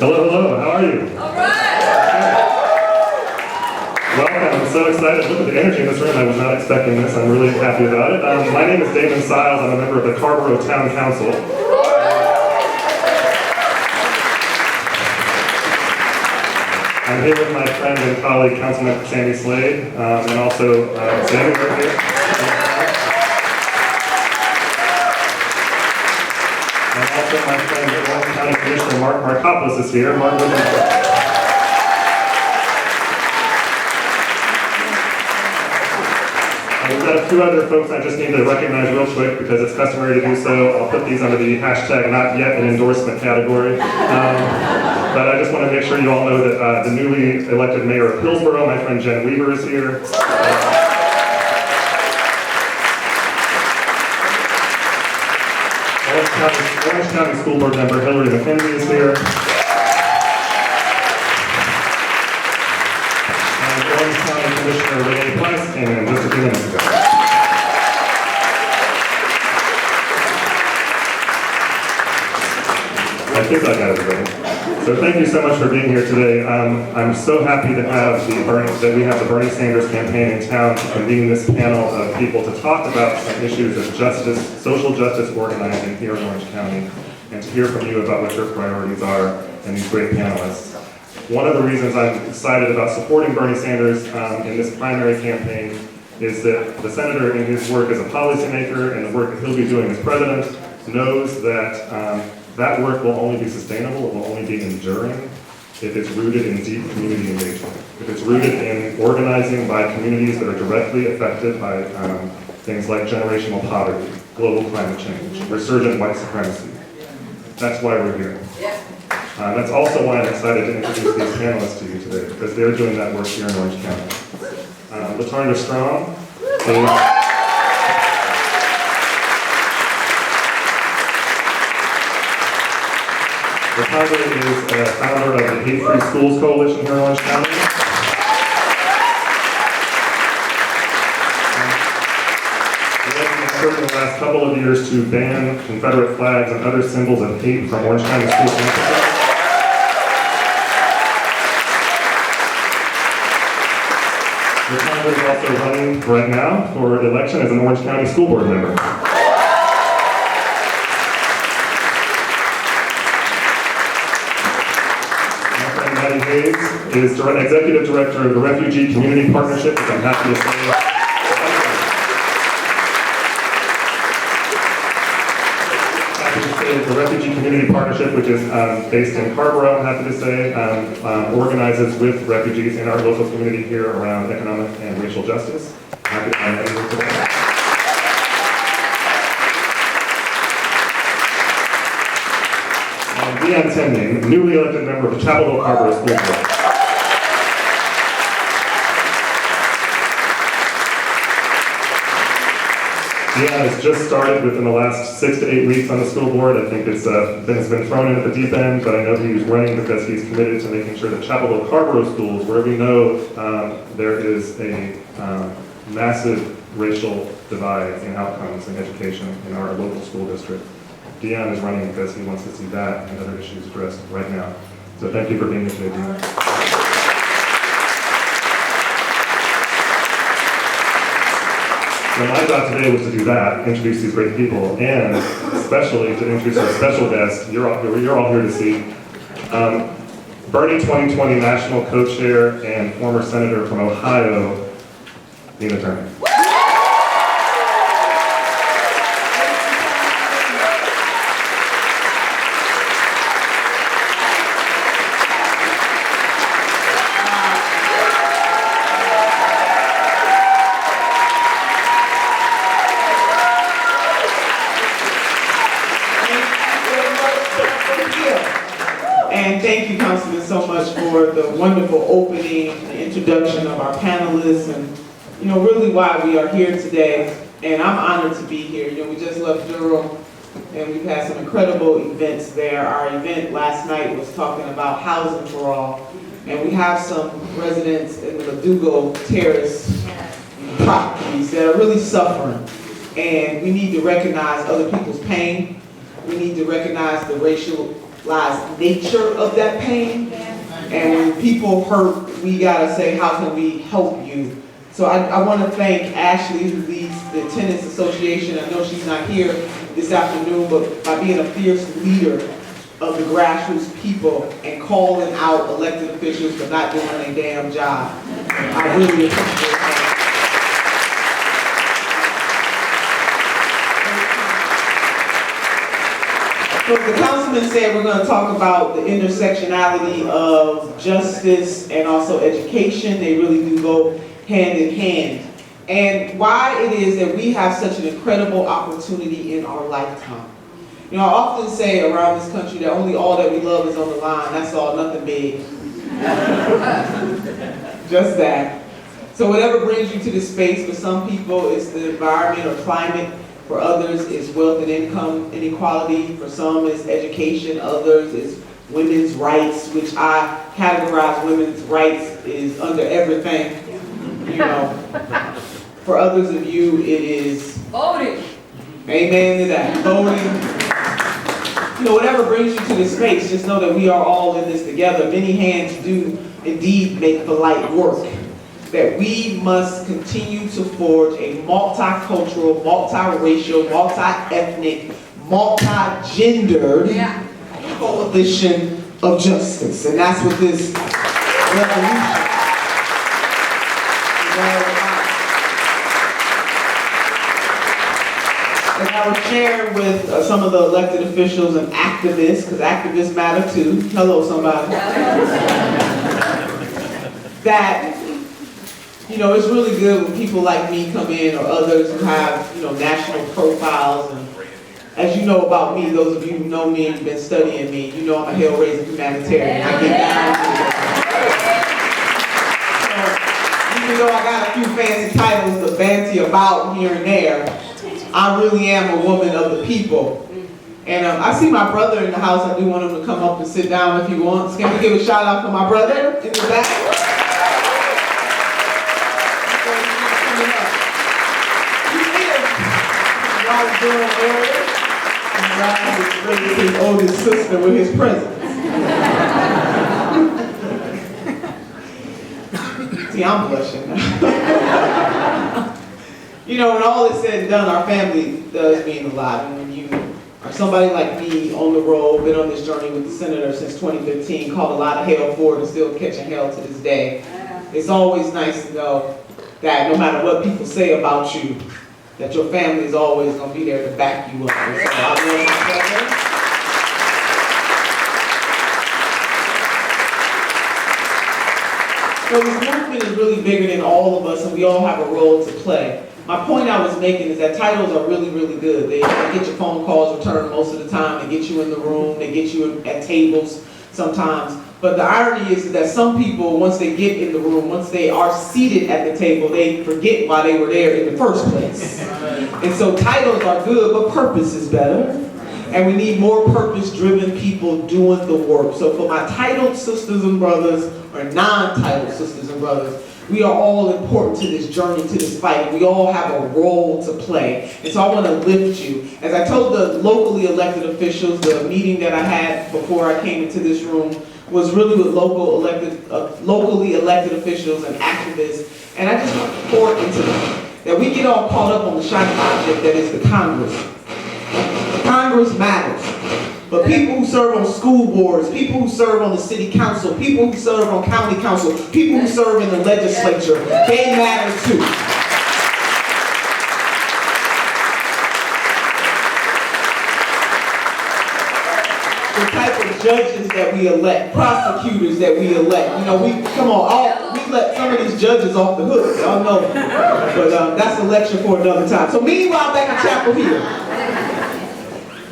Hello, hello, how are you? All right! Welcome, I'm so excited. Look at the energy in this room. I was not expecting this. I'm really happy about it. My name is Deon Temne. I'm a member of the Carrboro Town Council. I'm here with my friend and colleague, Councilmember Sandy Slade, and also Sandy right here. And also my friend, Orange County Commissioner Mark Markopoulos is here. Mark, we've got a few other folks I just need to recognize real quick because it's customary to do so. I'll put these under the hashtag not yet an endorsement category. But I just want to make sure you all know that the newly elected mayor of Hillsborough, my friend Jen Weaver, is here. Orange County School Board member Hillary McKenzie is here. And Orange County Commissioner Renee Price came in just a few minutes ago. I think I got everybody. So thank you so much for being here today. I'm so happy to have we have the Bernie Sanders campaign in town to convene this panel of people to talk about some issues of justice, social justice organizing here in Orange County, and to hear from you about what your priorities are and these great panelists. One of the reasons I'm excited about supporting Bernie Sanders in this primary campaign is that the senator in his work as a policymaker and the work that he'll be doing as president knows that that work will only be sustainable, it will only be enduring if it's rooted in deep community engagement. If it's rooted in organizing by communities that are directly affected by things like generational poverty, global climate change, resurgent white supremacy. That's why we're here. That's also why I'm excited to introduce these panelists to you today, because they're doing that work here in Orange County. LaTanrdra Strong LaTarndra is a founder of the Hate-Free Schools Coalition here in Orange County. We have worked in the last couple of years to ban Confederate flags and other symbols of hate from Orange County school campuses. LaTarndra is also running right now for election as an Orange County School Board member. Maddie Hayes is Executive Director of the Refugee Community Partnership, which I'm happy to say. The Refugee Community Partnership, which is based in Carrboro, I'm happy to say, organizes with refugees in our local community here around economic and racial justice. Happy to have Maddie here today. Deon Temne, newly elected member of the Chapel Hill Carrboro School Board. Deon has just started within the last 6 to 8 weeks on the school board. I think it's been thrown in at the deep end, but I know he's running because he's committed to making sure that Chapel Hill Carrboro schools, where we know there is a massive racial divide in outcomes in education in our local school district. Deon is running because he wants to see that and other issues addressed right now. So thank you for being here today, Deon. So my job today was to do that, introduce these great people, and especially to introduce our special guest you're all here to see. Bernie 2020 National Co-Chair and former Senator from Ohio, Deon Temne. And thank you, Councilman, so much for the wonderful opening, the introduction of our panelists, and really why we are here today. And I'm honored to be here. We just left Durham, and we've had some incredible events there. Our event last night was talking about housing for all, and we have some residents in the Ladugo Terrace properties that are really suffering. And we need to recognize other people's pain. We need to recognize the racial lies nature of that pain. And when people hurt, we gotta say, how can we help you? So I want to thank Ashley, who leads the Tenants Association. I know she's not here this afternoon, but by being a fierce leader of the grassroots people and calling out elected officials for not doing their damn job. I really appreciate that. So the councilman said we're going to talk about the intersectionality of justice and also education. They really do go hand in hand. And why it is that we have such an incredible opportunity in our lifetime. You know, I often say around this country that only all that we love is on the line. That's all, nothing big. Just that. So whatever brings you to this space, for some people it's the environment or climate. For others, it's wealth and income inequality. For some, it's education. Others, it's women's rights, which I categorize women's rights is under everything. You know, for others of you, it is voting. Amen to that. Voting. You know, whatever brings you to this space, just know that we are all in this together. Many hands do indeed make the light work. That we must continue to forge a multicultural, multiracial, multi-ethnic, multi-gendered coalition of justice. And that's what this revolution is all about. And I was sharing with some of the elected officials and activists, because activists matter too. Hello, somebody. That, you know, it's really good when people like me come in or others who have, you know, national profiles. And as you know about me, those of you who know me and have been studying me, you know I'm a hell-raising humanitarian. I get down to it. So, even though I got a few fancy titles to banty about here and there, I really am a woman of the people. And I see my brother in the house. I do want him to come up and sit down if he wants. Can we give a shout out for my brother in the back? His oldest sister with his presence. See, I'm blushing now. You know, when all is said and done, our family does mean a lot. And when you are somebody like me on the road, been on this journey with the senator since 2015, caught a lot of hell for it and still catching hell to this day. It's always nice to know that no matter what people say about you, that your family is always going to be there to back you up. And so I love my brother. So this movement is really bigger than all of us, and we all have a role to play. My point I was making is that titles are really, really good. They get your phone calls returned most of the time. They get you in the room. They get you at tables sometimes. But the irony is that some people, once they get in the room, once they are seated at the table, they forget why they were there in the first place. And so titles are good, but purpose is better. And we need more purpose-driven people doing the work. So for my titled sisters and brothers, or non-titled sisters and brothers, we are all important to this journey, to this fight. We all have a role to play. And so I want to lift you. As I told the locally elected officials, the meeting that I had before I came into this room was really with locally elected officials and activists. And I just want to pour into them that we get all caught up on the shiny object that is the Congress. Congress matters. But people who serve on school boards, people who serve on the city council, people who serve on county council, people who serve in the legislature, they matter too. The type of judges that we elect, prosecutors that we elect, you know, we let some of these judges off the hook, y'all know. But that's a lecture for another time. So meanwhile, back in Chapel Hill.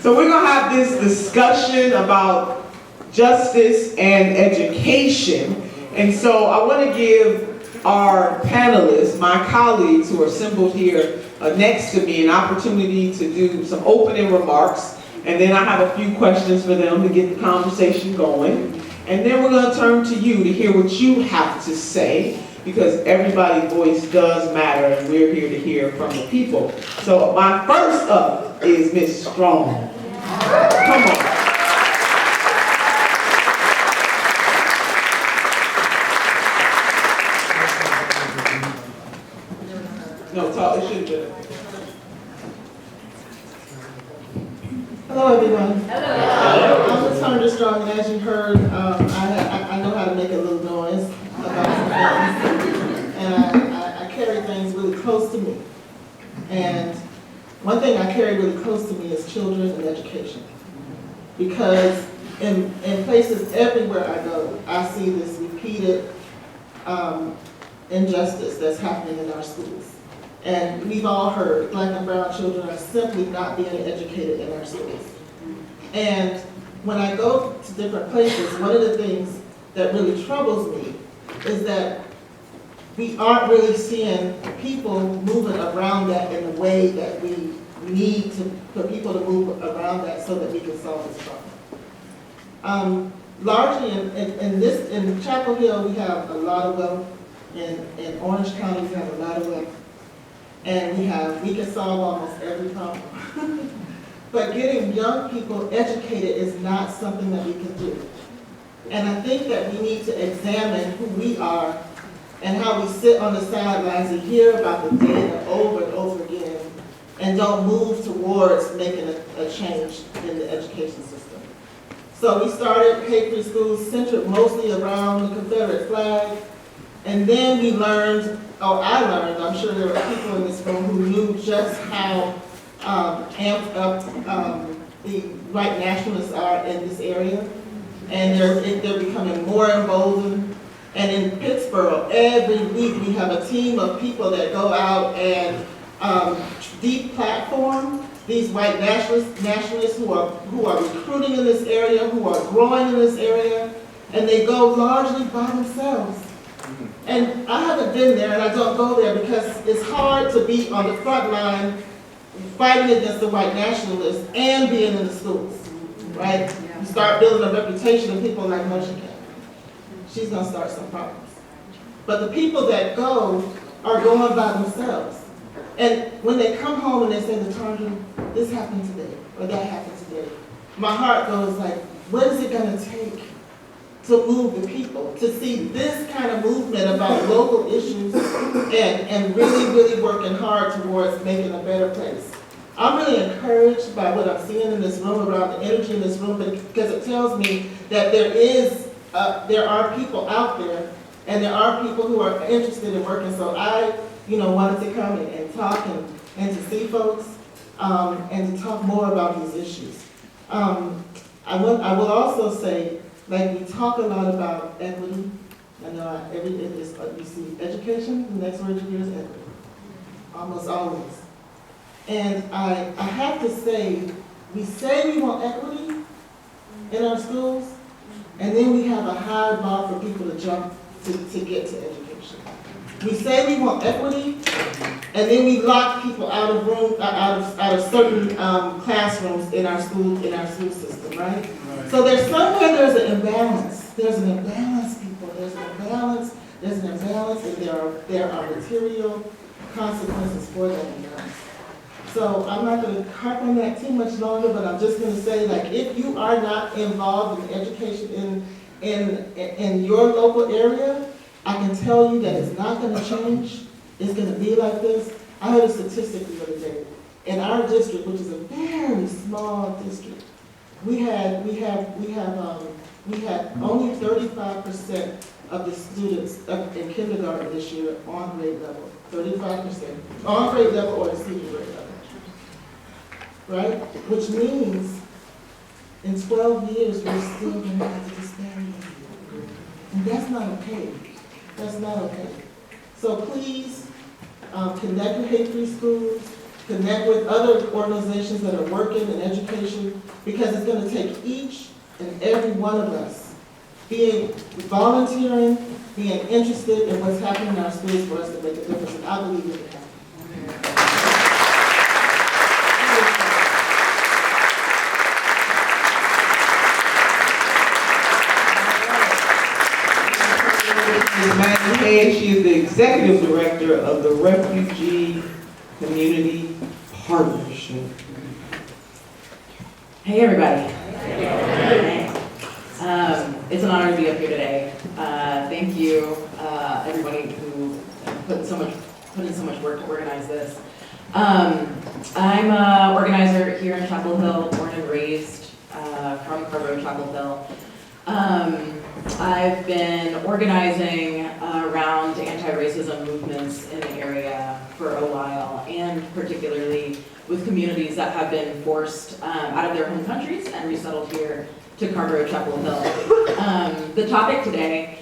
So we're going to have this discussion about justice and education. And so I want to give our panelists, my colleagues who are assembled here next to me, an opportunity to do some opening remarks. And then I have a few questions for them to get the conversation going. And then we're going to turn to you to hear what you have to say, because everybody's voice does matter, and we're here to hear from the people. So my first up is Ms. Strong. Come on. No, talk, it should be. Hello, everyone. Hello. I'm LaTanrdra Strong, and as you heard, I know how to make a little noise about some things, and I carry things really close to me. And one thing I carry really close to me is children and education, because in places everywhere I go, I see this repeated injustice that's happening in our schools. And we've all heard Black and brown children are simply not being educated in our schools. And when I go to different places, one of the things that really troubles me is that we aren't really seeing people moving around that in the way that we need for people to move around that so that we can solve this problem. Largely in Chapel Hill, we have a lot of wealth. In Orange County, we have a lot of wealth. And we can solve almost every problem. But getting young people educated is not something that we can do. And I think that we need to examine who we are and how we sit on the sidelines and hear about the data over and over again and don't move towards making a change in the education system. So we started hate-free schools centered mostly around the Confederate flag. And then we learned, I learned, I'm sure there were people in this room who knew just how amped up the white nationalists are in this area. And they're becoming more emboldened. And in Pittsburgh, every week we have a team of people that go out and deplatform these white nationalists who are recruiting in this area, who are growing in this area, and they go largely by themselves. And I haven't been there, and I don't go there because it's hard to be on the front line fighting against the white nationalists and being in the schools, right? You start building a reputation, and people are like, no, she can't. She's going to start some problems. But the people that go are going by themselves. And when they come home and they say, LaTarndra, this happened today, or that happened today, my heart goes like, what is it going to take to move the people, to see this kind of movement about local issues and really, really working hard towards making a better place. I'm really encouraged by what I'm seeing in this room, around the energy in this room, because it tells me that there are people out there, and there are people who are interested in working. So I, wanted to come and talk and to see folks and to talk more about these issues. I will also say, like, we talk a lot about equity. I know you see education, the next word you hear is equity, almost always. And I have to say we want equity in our schools, and then we have a high bar for people to jump to get to education. We say we want equity, and then we lock people out of certain classrooms in our school system, right? So there's an imbalance. There's an imbalance, people. There's an imbalance, and there are material consequences for that imbalance. So I'm not going to harp on that too much longer, but I'm just going to say, like, if you are not involved in education in your local area, I can tell you that it's not going to change. It's going to be like this. I heard a statistic the other day. In our district, which is a very small district, we had only 35% of the students in kindergarten this year on grade level. 35% on grade level or senior grade level. Right? Which means in 12 years we're still going to have the disparity. And that's not okay. That's not okay. So please connect with hate-free schools, connect with other organizations that are working in education, because it's going to take each and every one of us being volunteering, being interested in what's happening in our schools for us to make a difference. And I believe it can happen. Maddie Hayes, she is the Executive Director of the Refugee Community Partnership. Hey everybody. Hey. It's an honor to be up here today. Thank you, everybody who put so much put in so much work to organize this. I'm an organizer here in Chapel Hill, born and raised from Carver, Chapel Hill. I've been organizing around anti-racism movements in the area for a while, and particularly with communities that have been forced out of their home countries and resettled here to Carver, Chapel Hill. The topic today,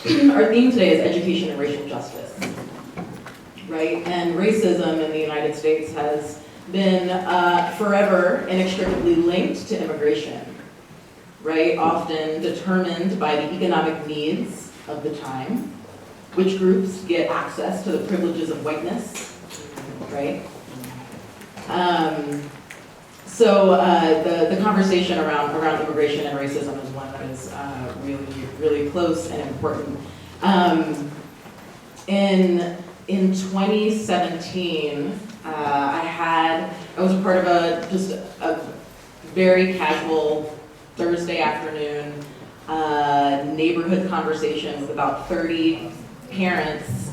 our theme today is education and racial justice, right? And racism in the United States has been forever inextricably linked to immigration, right? Often determined by the economic needs of the time, which groups get access to the privileges of whiteness, right? So the conversation around immigration and racism is one that is really close and important. In 2017, I was a part of a very casual Thursday afternoon neighborhood conversation with about 30 parents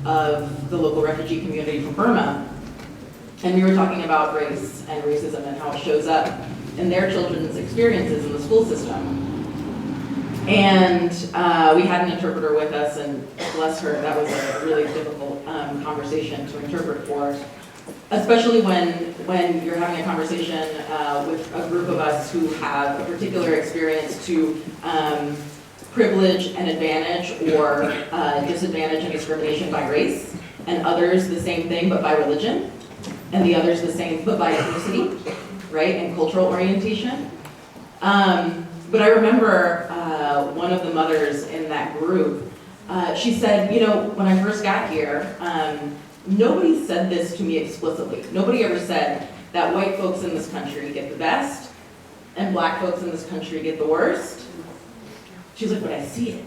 of the local refugee community from Burma. And we were talking about race and racism and how it shows up in their children's experiences in the school system. And we had an interpreter with us, and bless her, that was a really difficult conversation to interpret for, especially when you're having a conversation with a group of us who have a particular experience to privilege and advantage or disadvantage and discrimination by race, and others the same thing but by religion, and the others the same but by ethnicity, right, and cultural orientation. But I remember one of the mothers in that group, she said, you know, when I first got here, nobody said this to me explicitly. Nobody ever said that white folks in this country get the best and black folks in this country get the worst. She was like, but I see it.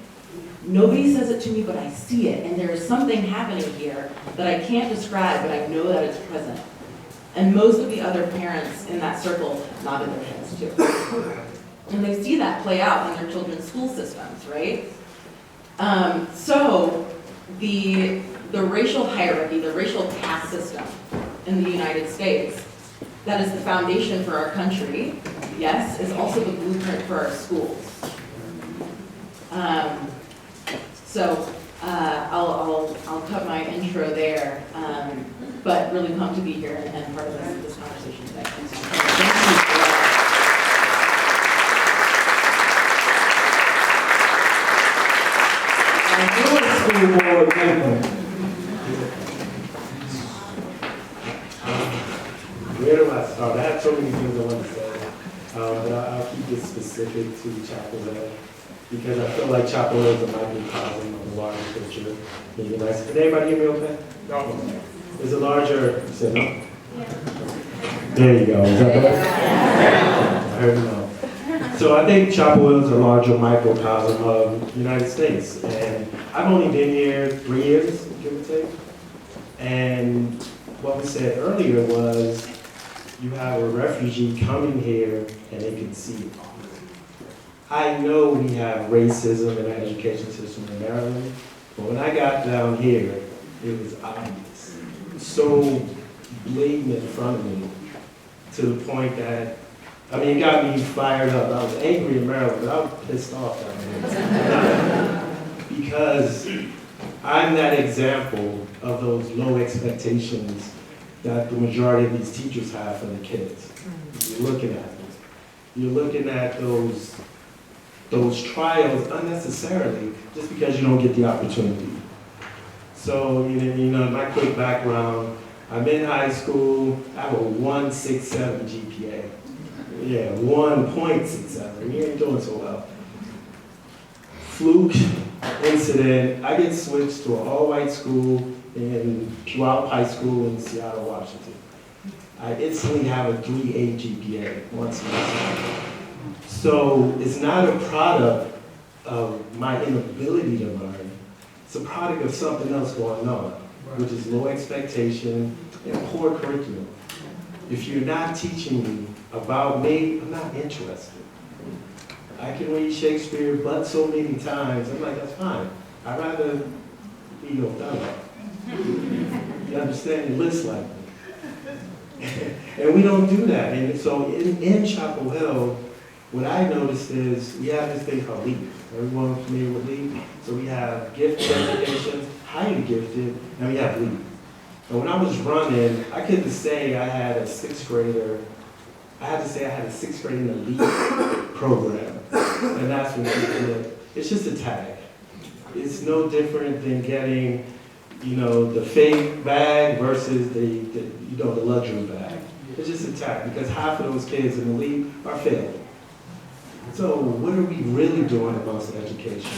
Nobody says it to me, but I see it. And there is something happening here that I can't describe, but I know that it's present. And most of the other parents in that circle nodded their heads too. And they see that play out in their children's school systems, right? So the racial hierarchy, the racial caste system in the United States, that is the foundation for our country, yes, is also the blueprint for our schools. I'll cut my intro there, but really pumped to be here and part of this conversation today. Thank you. School board member. Where do I start? I have so many things I want to say, but I'll keep it specific to Chapel Hill because I feel like Chapel Hill is a microcosm of the larger picture. Maybe nice. Can everybody hear me okay? No. There's a larger. You said no? Yeah. There you go. Is that better? I heard no. So I think Chapel Hill is a larger microcosm of the United States, and I've only been here 3 years, give or take. And what we said earlier was, you have a refugee coming here and they can see it. I know we have racism in our education system in Maryland, but when I got down here, it was obvious. So blatant in front of me, to the point that, I mean, it got me fired up. I was angry in Maryland, but I was pissed off down here. Because I'm that example of those low expectations that the majority of these teachers have for the kids. You're looking at them. You're looking at those trials unnecessarily just because you don't get the opportunity. So, you know, my quick background, I'm in high school, I have a 1.67 GPA. Yeah, 1.67. We ain't doing so well. Fluke incident, I get switched to an all-white school in Puyallup High School in Seattle, Washington. I instantly have a 3.8 GPA once a semester. So it's not a product of my inability to learn. It's a product of something else going on, which is low expectation and poor curriculum. If you're not teaching me about me, I'm not interested. I can read Shakespeare but so many times. I'm like, that's fine. I'd rather be Othello. You understand? It looks like me. And we don't do that. And so in Chapel Hill, what I noticed is we have this thing called LEAP. Everyone familiar with LEAP? So we have gifted education, highly gifted, and we have LEAP. And when I was running, I couldn't say I had a sixth grader. I had to say I had a sixth grade in the LEAP program. And that's what we did. It's just a tag. It's no different than getting, the fake bag versus the luxury bag. It's just a tag because half of those kids in the LEAP are failing. So what are we really doing about education?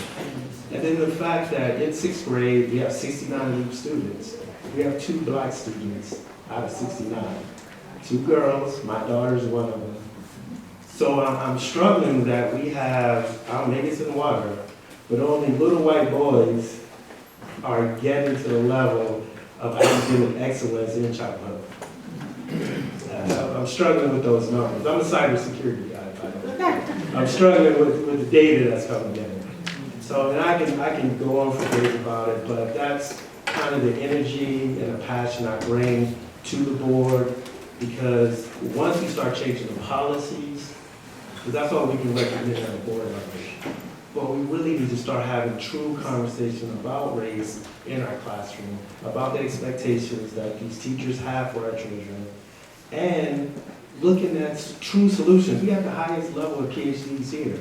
And then the fact that in sixth grade, we have 69 LEAP students. We have 2 black students out of 69. 2 girls, my daughter's one of them. So I'm struggling that we have, maybe it's in the water, but only little white boys are getting to the level of academic excellence in Chapel Hill. I'm struggling with those numbers. I'm a cybersecurity guy, by the way. I'm struggling with the data that's coming in. So, and I can go on for days about it, but that's kind of the energy and the passion I bring to the board, because once we start changing the policies, because that's all we can recognize at a board level, but we really need to start having true conversation about race in our classroom, about the expectations that these teachers have for our children, and looking at true solutions. We have the highest level of PhDs here,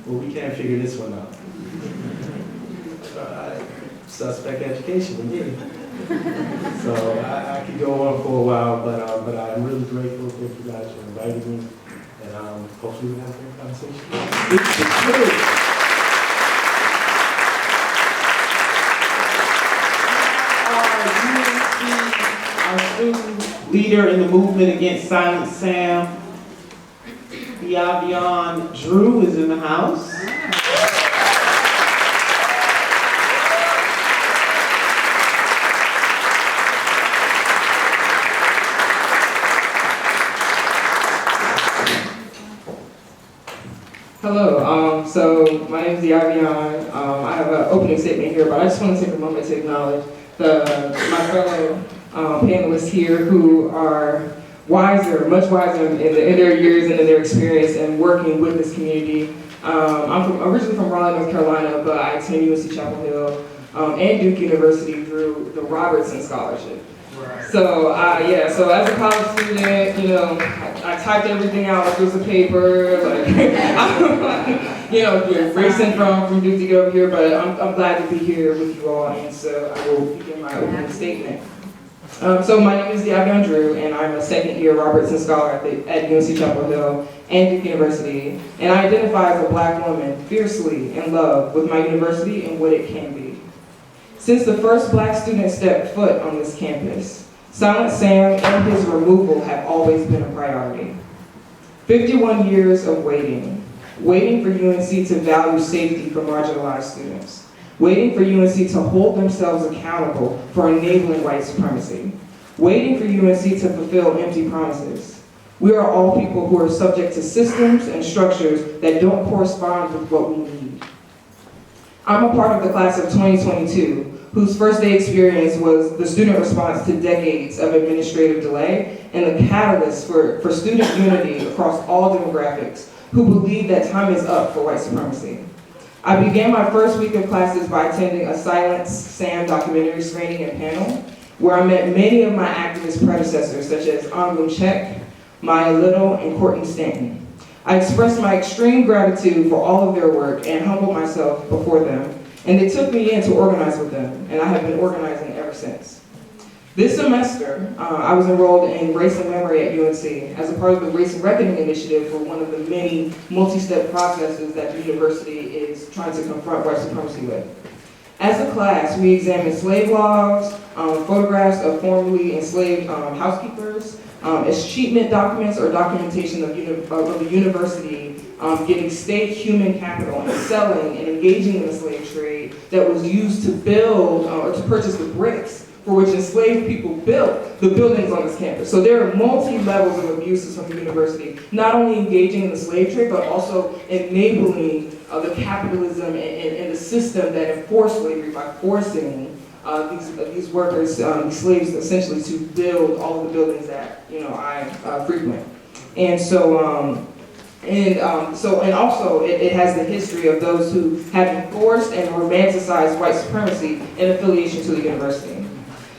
but we can't figure this one out. Suspect education with me. So I could go on for a while, but I'm really grateful for you guys for inviting me, and hopefully we'll have a great conversation. Our student leader in the movement against Silent Sam, Deon Drew, is in the house. Hello, so my name is Deon. I have an opening statement here, but I just want to take a moment to acknowledge my fellow panelists here who are wiser, much wiser in their years and in their experience and working with this community. I'm originally from Raleigh, North Carolina, but I attend UNC Chapel Hill and Duke University through the Robertson Scholarship. So so as a college student, I typed everything out like it was a paper, racing from Duke to get over here, but I'm glad to be here with you all, and so I will begin my opening statement. So my name is Deon Drew, and I'm a second year Robertson Scholar at UNC Chapel Hill and Duke University, and I identify as a black woman fiercely in love with my university and what it can be. Since the first black student stepped foot on this campus, Silent Sam and his removal have always been a priority. 51 years of waiting for UNC to value safety for marginalized students, waiting for UNC to hold themselves accountable for enabling white supremacy, waiting for UNC to fulfill empty promises. We are all people who are subject to systems and structures that don't correspond with what we need. I'm a part of the class of 2022, whose first day experience was the student response to decades of administrative delay and the catalyst for student unity across all demographics who believe that time is up for white supremacy. I began my first week of classes by attending a Silent Sam documentary screening and panel, where I met many of my activist predecessors, such as Anglum Check, Maya Little, and Courtney Stanton. I expressed my extreme gratitude for all of their work and humbled myself before them, and they took me in to organize with them, and I have been organizing ever since. This semester, I was enrolled in Race and Memory at UNC as a part of the Race and Reckoning Initiative for one of the many multi-step processes that the university is trying to confront white supremacy with. As a class, we examined slave logs, photographs of formerly enslaved housekeepers, escheatment documents or documentation of the university getting state human capital and selling and engaging in the slave trade that was used to build or to purchase the bricks for which enslaved people built the buildings on this campus. So there are multi-levels of abuses from the university, not only engaging in the slave trade, but also enabling the capitalism and the system that enforced slavery by forcing these workers, these slaves, essentially to build all of the buildings that I frequent. And so, and also it has the history of those who have enforced and romanticized white supremacy in affiliation to the university.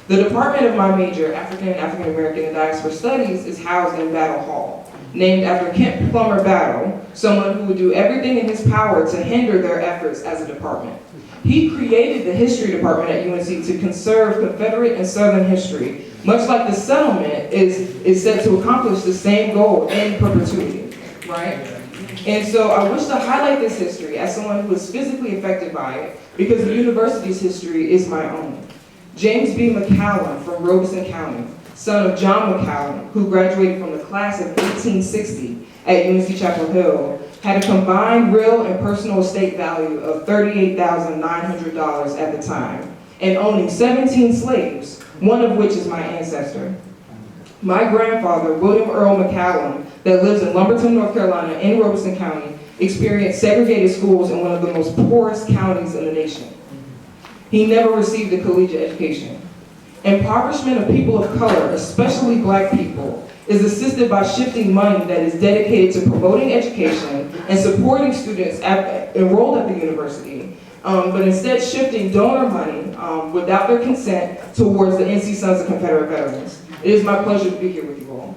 The department of my major, African American, and Diaspora Studies, is housed in Battle Hall, named after Kent Plummer Battle, someone who would do everything in his power to hinder their efforts as a department. He created the history department at UNC to conserve Confederate and Southern history, much like the settlement is set to accomplish the same goal in perpetuity, right? And so I wish to highlight this history as someone who was physically affected by it, because the university's history is my own. James B. McCallum from Robeson County, son of John McCallum, who graduated from the class of 1860 at UNC Chapel Hill, had a combined real and personal estate value of $38,900 at the time, and owning 17 slaves, one of which is my ancestor. My grandfather, William Earl McCallum, that lives in Lumberton, North Carolina, in Robeson County, experienced segregated schools in one of the most poorest counties in the nation. He never received a collegiate education. Impoverishment of people of color, especially Black people, is assisted by shifting money that is dedicated to promoting education and supporting students enrolled at the university, but instead shifting donor money without their consent towards the NC Sons of Confederate Veterans. It is my pleasure to be here with you all.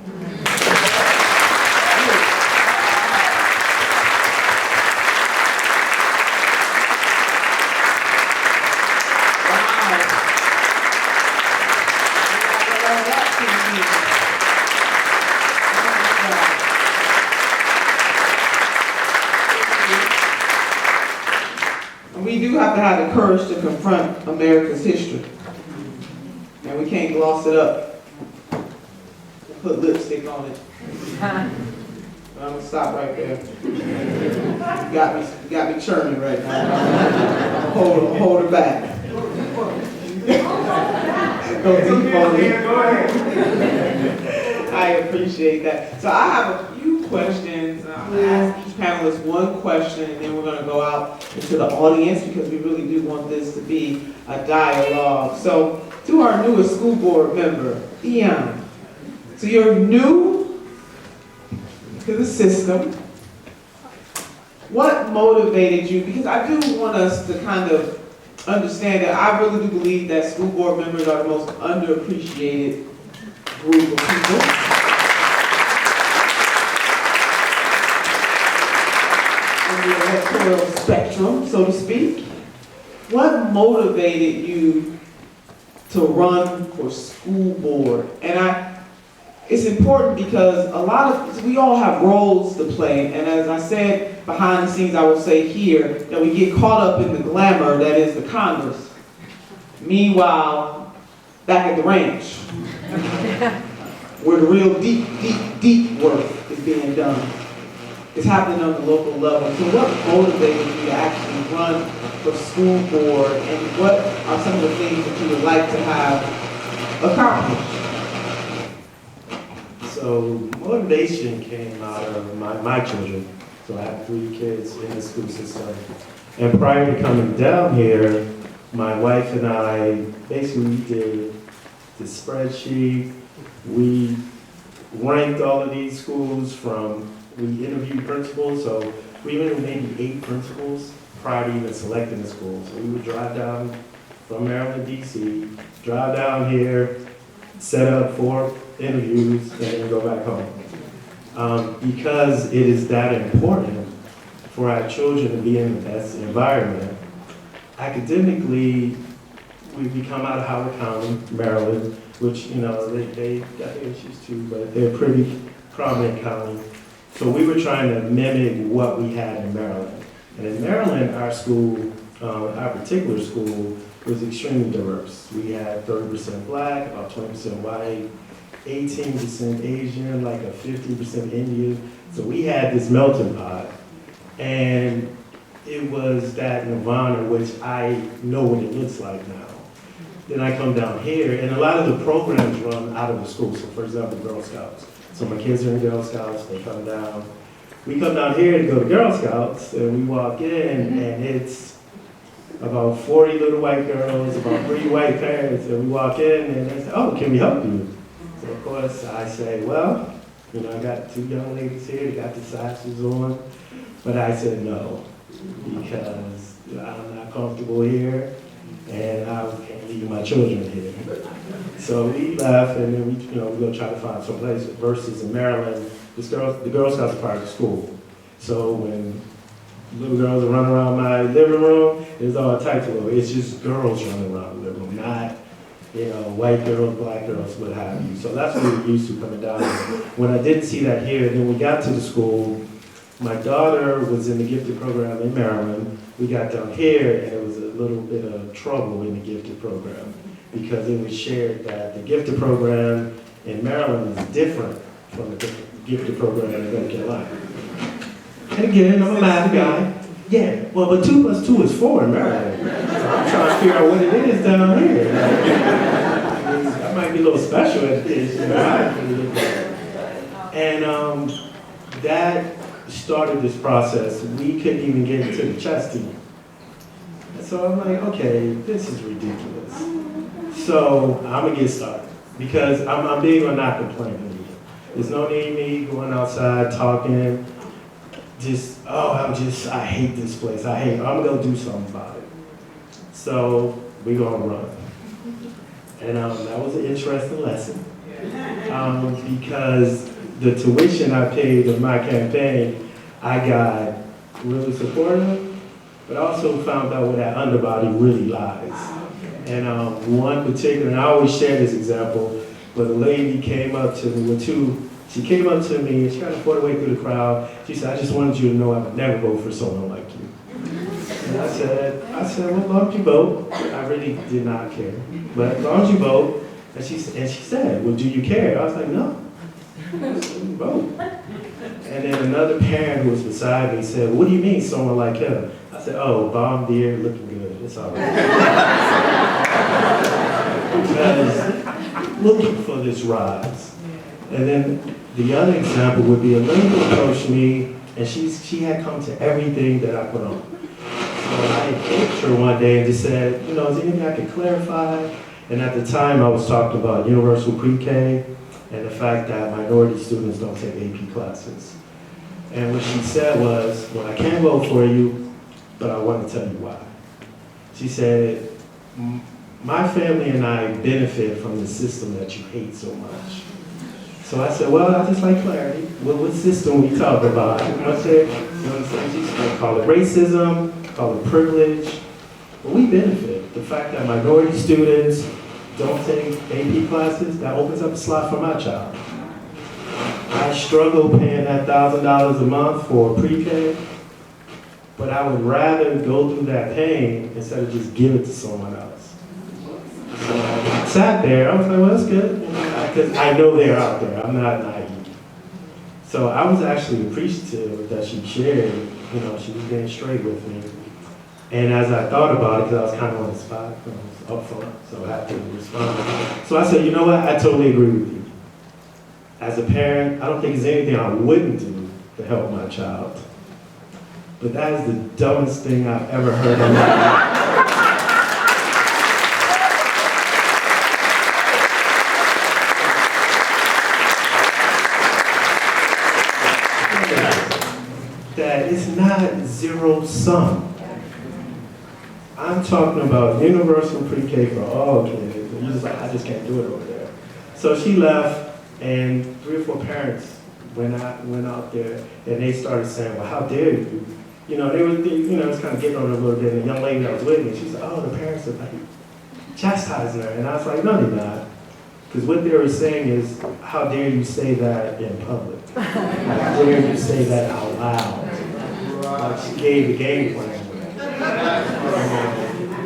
We do have to have the courage to confront America's history. And we can't gloss it up, put lipstick on it. But I'm gonna stop right there. You got me churning right now. Hold her back. Go deep on it. Go ahead. I appreciate that. So I have a few questions. I'm gonna ask each panelist one question, and then we're gonna go out into the audience because we really do want this to be a dialogue. So to our newest school board member, Deon. So you're new to the system. What motivated you? Because I do want us to kind of understand that I really do believe that school board members are the most underappreciated group of people. In the electoral spectrum, so to speak. What motivated you to run for school board? And it's important because we all have roles to play, and as I said behind the scenes, I will say here, that we get caught up in the glamour that is the Congress. Meanwhile, back at the ranch, where the real deep work is being done, it's happening on the local level. So what motivated you to actually run for school board, and what are some of the things that you would like to have accomplished? So motivation came out of my children. So I have 3 kids in the school system. And prior to coming down here, my wife and I basically did the spreadsheet. We ranked all of these schools we interviewed principals, so we interviewed maybe 8 principals prior to even selecting the school. So we would drive down from Maryland, DC, drive down here, set up 4 interviews, and then go back home. Because it is that important for our children to be in the best environment. Academically, we come out of Howard County, Maryland, which, they got their issues too, but they're a pretty prominent county. So we were trying to mimic what we had in Maryland. And in Maryland, our school, our particular school, was extremely diverse. We had 30% Black, about 20% white, 18% Asian, like a 50% Indian. So we had this melting pot. And it was that nirvana, which I know what it looks like now. Then I come down here, and a lot of the programs run out of the school. So for example, Girl Scouts. So my kids are in Girl Scouts, they come down. We come down here to go to Girl Scouts, and we walk in, and it's about 40 little white girls, about 3 white parents, and we walk in and they say, oh, can we help you? So of course I say, well, you know, I got 2 young ladies here, they got the sashes on, but I said no, because I'm not comfortable here, and I can't leave my children here. So we left, and then we go try to find some place. Versus in Maryland, the Girl Scouts are part of the school. So when little girls are running around my living room, there's all types of little. It's just girls running around the living room, not white girls, black girls, what have you. So that's what we're used to coming down here. When I didn't see that here, then we got to the school. My daughter was in the gifted program in Maryland. We got down here, and it was a little bit of trouble in the gifted program because it was shared that the gifted program in Maryland is different from the gifted program in North Carolina. And again, I'm a math guy. Yeah, well, but 2 + 2 is 4 in Maryland. So I'm trying to figure out what it is down here. That might be a little special education. And that started this process. We couldn't even get into the chess team. So I'm like, okay, this is ridiculous. So I'm gonna get started because I'm big on not complaining. There's no need me going outside talking. I hate this place. I'm gonna do something about it. So we're gonna run. And that was an interesting lesson because the tuition I paid in my campaign, I got really supportive, but I also found out where that underbody really lies. And one particular, and I always share this example, but a lady came up to me she came up to me and she kind of fought her way through the crowd. She said, I just wanted you to know I would never vote for someone like you. And I said, well, as long as you vote, I really did not care. But as long as you vote, and she said, well, do you care? I was like, no. Vote. And then another parent who was beside me said, what do you mean someone like him? I said, oh, bomb deer, looking good. It's all right. Because looking for this rise. And then the other example would be a lady who approached me, and she had come to everything that I put on. So I approached her one day and just said, is there anything I can clarify? And at the time I was talking about universal pre-K and the fact that minority students don't take AP classes. And what she said was, well, I can't vote for you, but I want to tell you why. She said, my family and I benefit from the system that you hate so much. So I said, well, I just like clarity. What system we talk about? I said, she said, call it racism, call it privilege. But we benefit. The fact that minority students don't take AP classes, that opens up a slot for my child. I struggle paying that $1,000 a month for pre-K, but I would rather go through that pain instead of just give it to someone else. So I sat there, I was like, well, that's good, because I know they're out there, I'm not naive. So I was actually appreciative that she shared, she was getting straight with me. And as I thought about it, because I was kind of on the spot, I was up front, so I had to respond. So I said, you know what, I totally agree with you. As a parent, I don't think there's anything I wouldn't do to help my child. But that is the dumbest thing I've ever heard in my life. That it's not zero sum. I'm talking about universal pre-K for all kids. And you're just like, I just can't do it over there. So she left. And 3 or 4 parents went out there, and they started saying, well, how dare you? They was kind of getting on her a little bit. And the young lady that was with me, she said, oh, the parents are like chastising her. And I was like, no, they're not. Because what they were saying is, how dare you say that in public? How dare you say that out loud? Like she gave the game plan.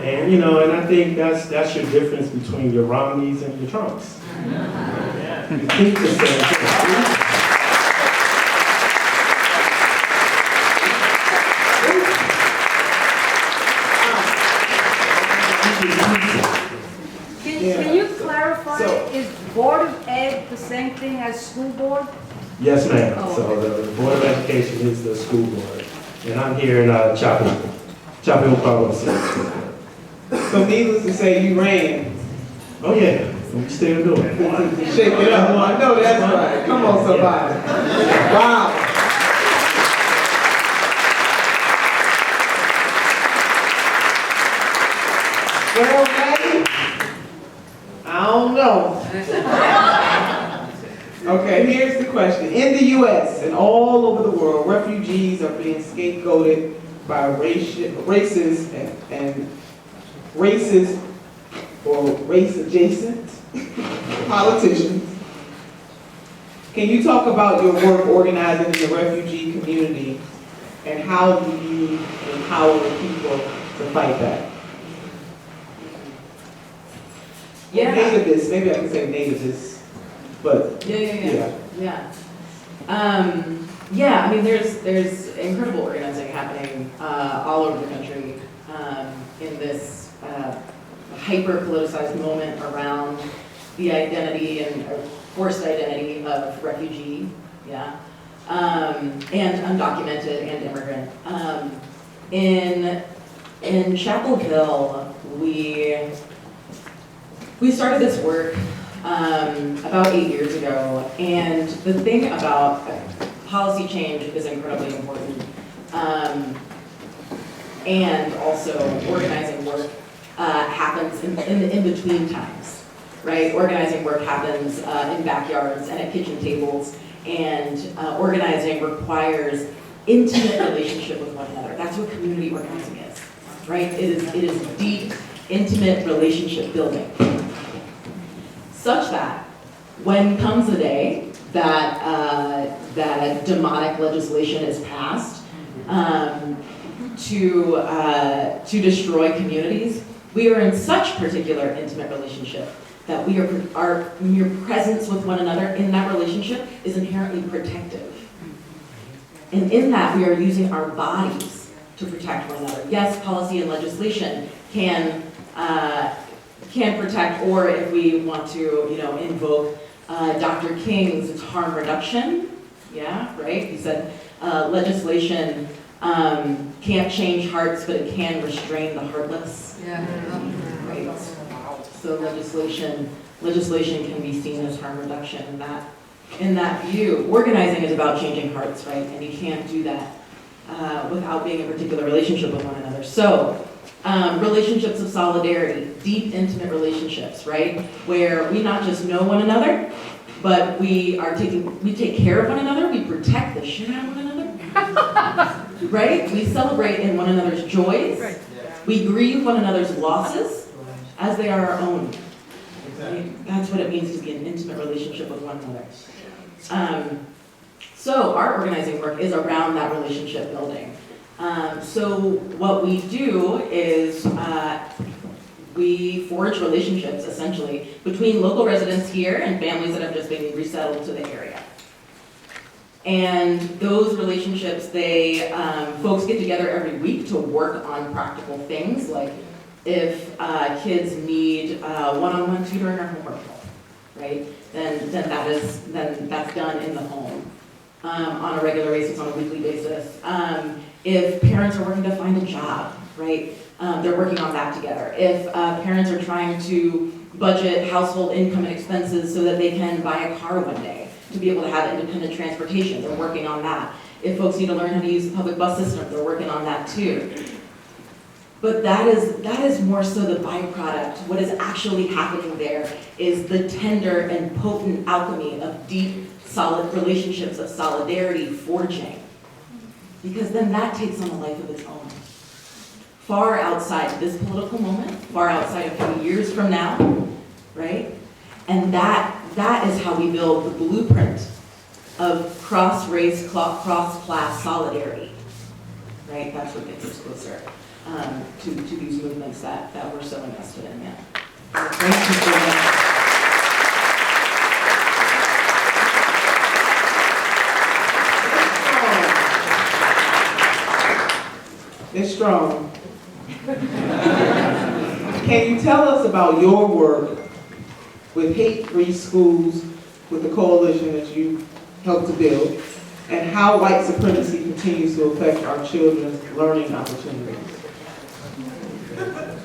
And, and I think that's your difference between your Romneys and your Trumps. You think the same thing. Can you clarify, is Board of Ed the same thing as school board? Yes, ma'am. Oh, So the Board of Education is the school board. And I'm here in Chapel Hill. Chapel Hill 506. So needless to say, you ran. Oh yeah, we stay in the door. Shake it up. I know that's right. Come on, somebody. Wow. Well, Maddie, I don't know. Okay, here's the question. In the U.S. and all over the world, refugees are being scapegoated by racist and racist or race-adjacent politicians. Can you talk about your work organizing in the refugee community and how do you empower people to fight back? Yeah. Nativists, maybe I can say nativists, but Yeah. Yeah, I mean, there's incredible organizing happening all over the country in this hyper-politicized moment around the identity and forced identity of refugee, and undocumented and immigrant. In Chapel Hill, we started this work about 8 years ago, and the thing about policy change is incredibly important, and also organizing work happens in the in-between times, right? Organizing work happens in backyards and at kitchen tables, and organizing requires intimate relationship with one another. That's what community organizing is, right? It is deep, intimate relationship building. Such that when comes the day that that demonic legislation is passed to destroy communities, we are in such particular intimate relationship that our mere presence with one another in that relationship is inherently protective. And in that, we are using our bodies to protect one another. Yes, policy and legislation can protect, or if we want to, invoke Dr. King's harm reduction, right? He said legislation can't change hearts, but it can restrain the heartless. Right. So legislation can be seen as harm reduction in that view. Organizing is about changing hearts, right? And you can't do that without being in a particular relationship with one another. So. Relationships of solidarity, deep, intimate relationships, right? Where we not just know one another, but we take care of one another, we protect the shit out of one another, right? We celebrate in one another's joys, we grieve one another's losses as they are our own. Right? That's what it means to be in an intimate relationship with one another. So our organizing work is around that relationship building. So what we do is we forge relationships, essentially, between local residents here and families that have just been resettled to the area. And those relationships, folks get together every week to work on practical things, like if kids need one-on-one tutoring or homework help, right? Then that's done in the home on a regular basis, on a weekly basis. If parents are working to find a job, right, they're working on that together. If parents are trying to budget household income and expenses so that they can buy a car one day to be able to have independent transportation, they're working on that. If folks need to learn how to use the public bus system, they're working on that too. But that is more so the byproduct. What is actually happening there is the tender and potent alchemy of deep, solid relationships of solidarity forging. Because then that takes on a life of its own. Far outside this political moment, far outside a few years from now, right? And that is how we build the blueprint of cross-race, cross-class solidarity, right? That's what gets us closer to these movements that we're so invested in, yeah. Thank you for that. It's strong. Can you tell us about your work with hate-free schools, with the coalition that you helped to build, and how white supremacy continues to affect our children's learning opportunities?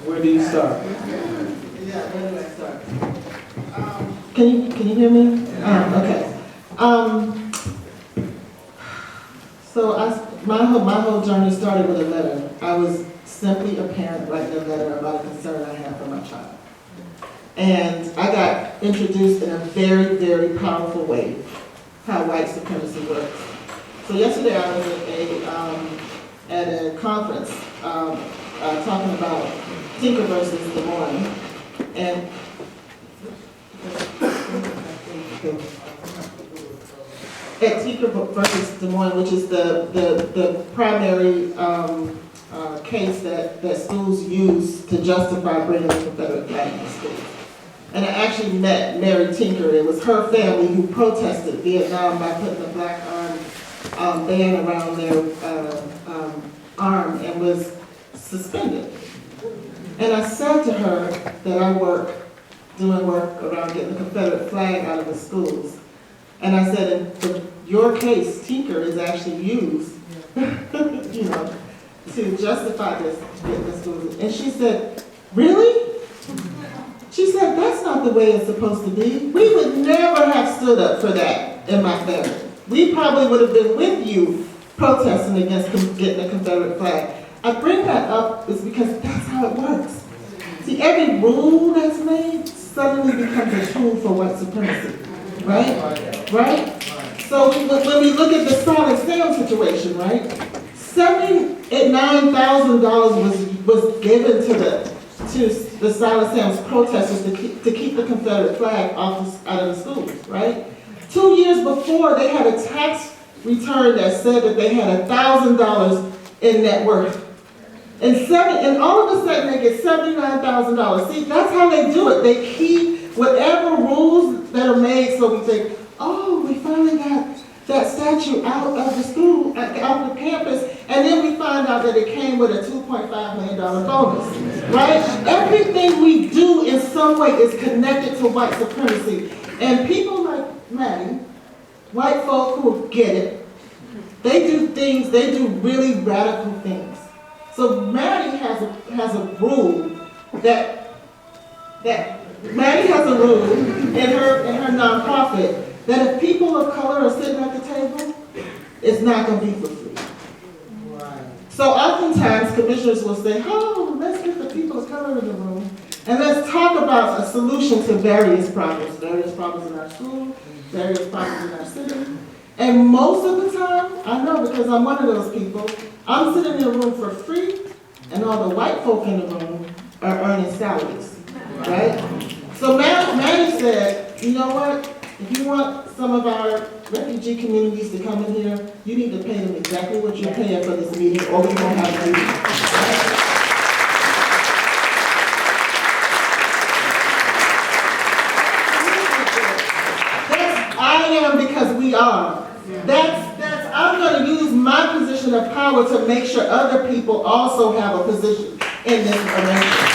Where do you start? Yeah, where do I start? Can you hear me? Okay. So my whole journey started with a letter. I was simply a parent writing a letter about a concern I had for my child. And I got introduced in a very, very powerful way how white supremacy works. So yesterday I was at a conference talking about Tinker versus Des Moines. And at Tinker versus Des Moines, which is the primary case that schools use to justify bringing the Confederate flag to schools. And I actually met Mary Tinker. It was her family who protested Vietnam by putting a black band around their arm and was suspended. And I said to her that I doing work around getting the Confederate flag out of the schools. And I said, in your case, Tinker is actually used, to justify this getting the schools. And she said, really? She said, that's not the way it's supposed to be. We would never have stood up for that in my family. We probably would have been with you protesting against getting a Confederate flag. I bring that up is because that's how it works. See, every rule that's made suddenly becomes a tool for white supremacy, right? Right? So when we look at the Solid Sam situation, right? $9,000 was given to the Solid Sam's protesters to keep the Confederate flag out of the schools, right? 2 years before, they had a tax return that said that they had $1,000 in net worth. And all of a sudden they get $79,000. See, that's how they do it. They keep whatever rules that are made, so we think, oh, we finally got that statue out of the school, out of the campus, and then we find out that it came with a $2.5 million bonus, right? Everything we do in some way is connected to white supremacy. And people like Maddie, white folk who get it, they do really radical things. So Maddie has a rule Maddie has a rule in her nonprofit that if people of color are sitting at the table, it's not going to be for free. Right. So oftentimes commissioners will say, oh, let's get the people of color in the room and let's talk about a solution to various problems in our school, various problems in our city. And most of the time, I know because I'm one of those people, I'm sitting in a room for free and all the white folk in the room are earning salaries, right? So Maddie said, you know what? If you want some of our refugee communities to come in here, you need to pay them exactly what you're paying for this meeting, or we won't have a meeting. That's I am because we are. I'm going to use my position of power to make sure other people also have a position in this arrangement.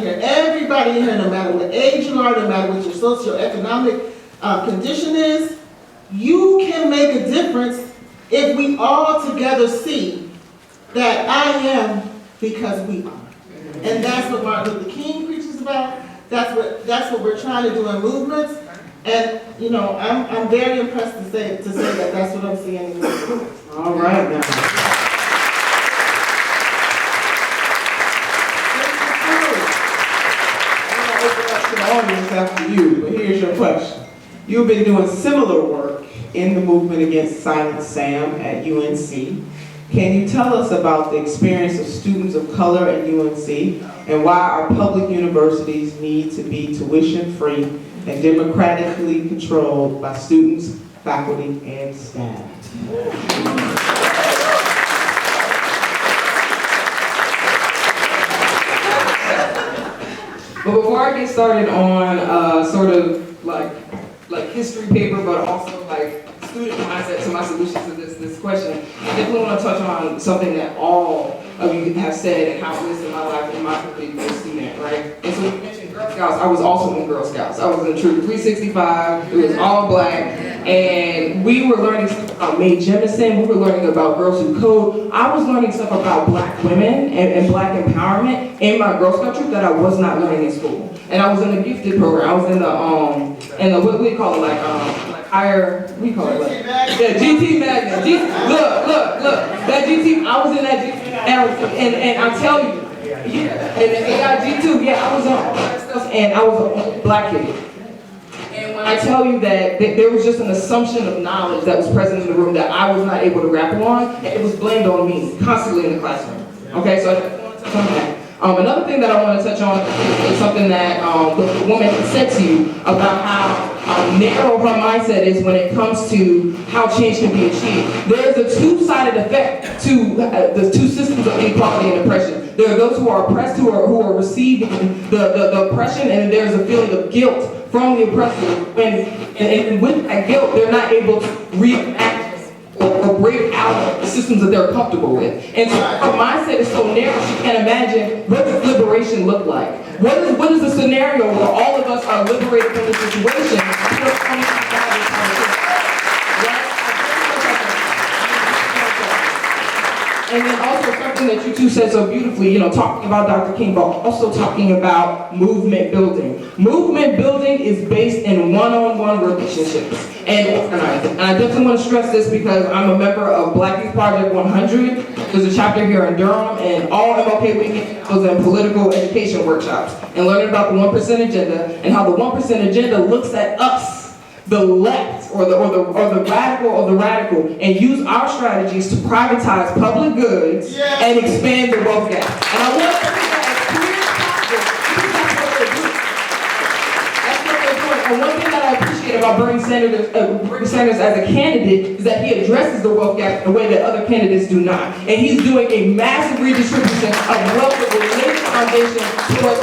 Everybody in here, no matter what age you are, no matter what your socioeconomic condition is, you can make a difference if we all together see that I am because we are. And that's what Martin Luther King preaches about. That's what we're trying to do in movements. And I'm very impressed to say that that's what I'm seeing in this movement. All right now. Audience after you, but here's your question. You've been doing similar work in the movement against Silent Sam at UNC. Can you tell us about the experience of students of color at UNC and why our public universities need to be tuition-free and democratically controlled by students, faculty, and staff? But before I get started on sort of like history paper, but also like student mindset to my solution to this question, I definitely want to touch on something that all of you have said and how it is in my life in my particular student, right? And so you mentioned Girl Scouts. I was also in Girl Scouts. I was in Troop 365. It was all black. And we were learning stuff about Mae Jemison, we were learning about Girls Who Code. I was learning stuff about black women and black empowerment in my Girl Scout troop that I was not learning in school. And I was in the gifted program. I was in the what do we call it, like higher, what do you call it? Like, yeah, GT Magnet. Look, that GT, I was in that GT, and I tell you, yeah, and the AIG too, yeah, I was on all that stuff, and I was a black kid. And when I tell you that there was just an assumption of knowledge that was present in the room that I was not able to grapple on, and it was blamed on me constantly in the classroom. Okay, so I just want to touch on that. Another thing that I want to touch on is something that the woman said to you about how narrow her mindset is when it comes to how change can be achieved. There's a two-sided effect to the two systems of inequality and oppression. There are those who are oppressed who are receiving the oppression, and there's a feeling of guilt from the oppressor. And with that guilt, they're not able to reenact or break out of the systems that they're comfortable with. And so her mindset is so narrow, she can't imagine what does liberation look like. What is the scenario where all of us are liberated from the situation? And then also something that you two said so beautifully, talking about Dr. King, but also talking about movement building. Movement building is based in one-on-one relationships and organizing. And I definitely want to stress this because I'm a member of Black Youth Project 100. There's a chapter here in Durham, and all MLK weekend was in political education workshops and learning about the 1% agenda and how the 1% agenda looks at us, the left or the radical, and use our strategies to privatize public goods and expand the wealth gap. And I want to make that as clear as possible. That's what they're doing. And one thing that I appreciate about Bernie Sanders as a candidate is that he addresses the wealth gap in a way that other candidates do not. And he's doing a massive redistribution of wealth that will lay the foundation for us.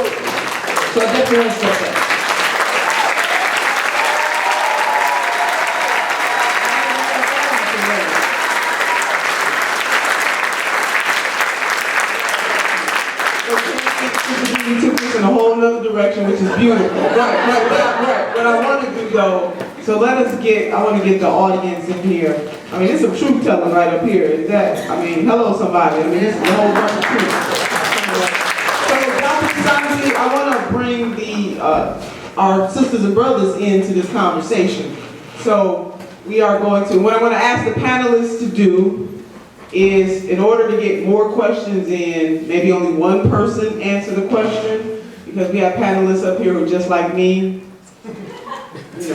So I definitely want to stress that. In a whole nother direction, which is beautiful. Right. What I want to do though, so I want to get the audience in here. I mean, there's some truth telling right up here. Is that, hello somebody. This is the whole bunch of truth. So, Dr. Santi, I want to bring our sisters and brothers into this conversation. So, what I want to ask the panelists to do is, in order to get more questions in, maybe only one person answer the question, because we have panelists up here who are just like me.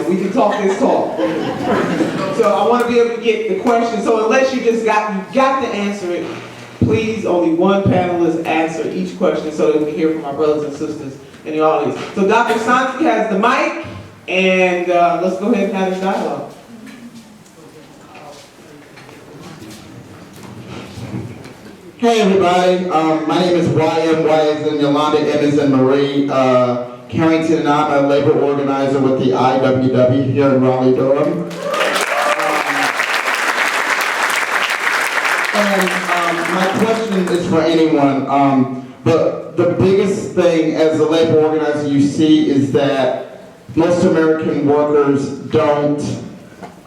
We can talk this talk. So I want to be able to get the question. So unless you got to answer it, please only one panelist answer each question so that we can hear from our brothers and sisters in the audience. So Dr. Santi has the mic, and let's go ahead and have this dialogue. Hey everybody, my name is YM, Y as in Yolanda, M as in Marie Carrington, and I'm a labor organizer with the IWW here in Raleigh, Durham. My question is for anyone, but the biggest thing as a labor organizer you see is that most American workers don't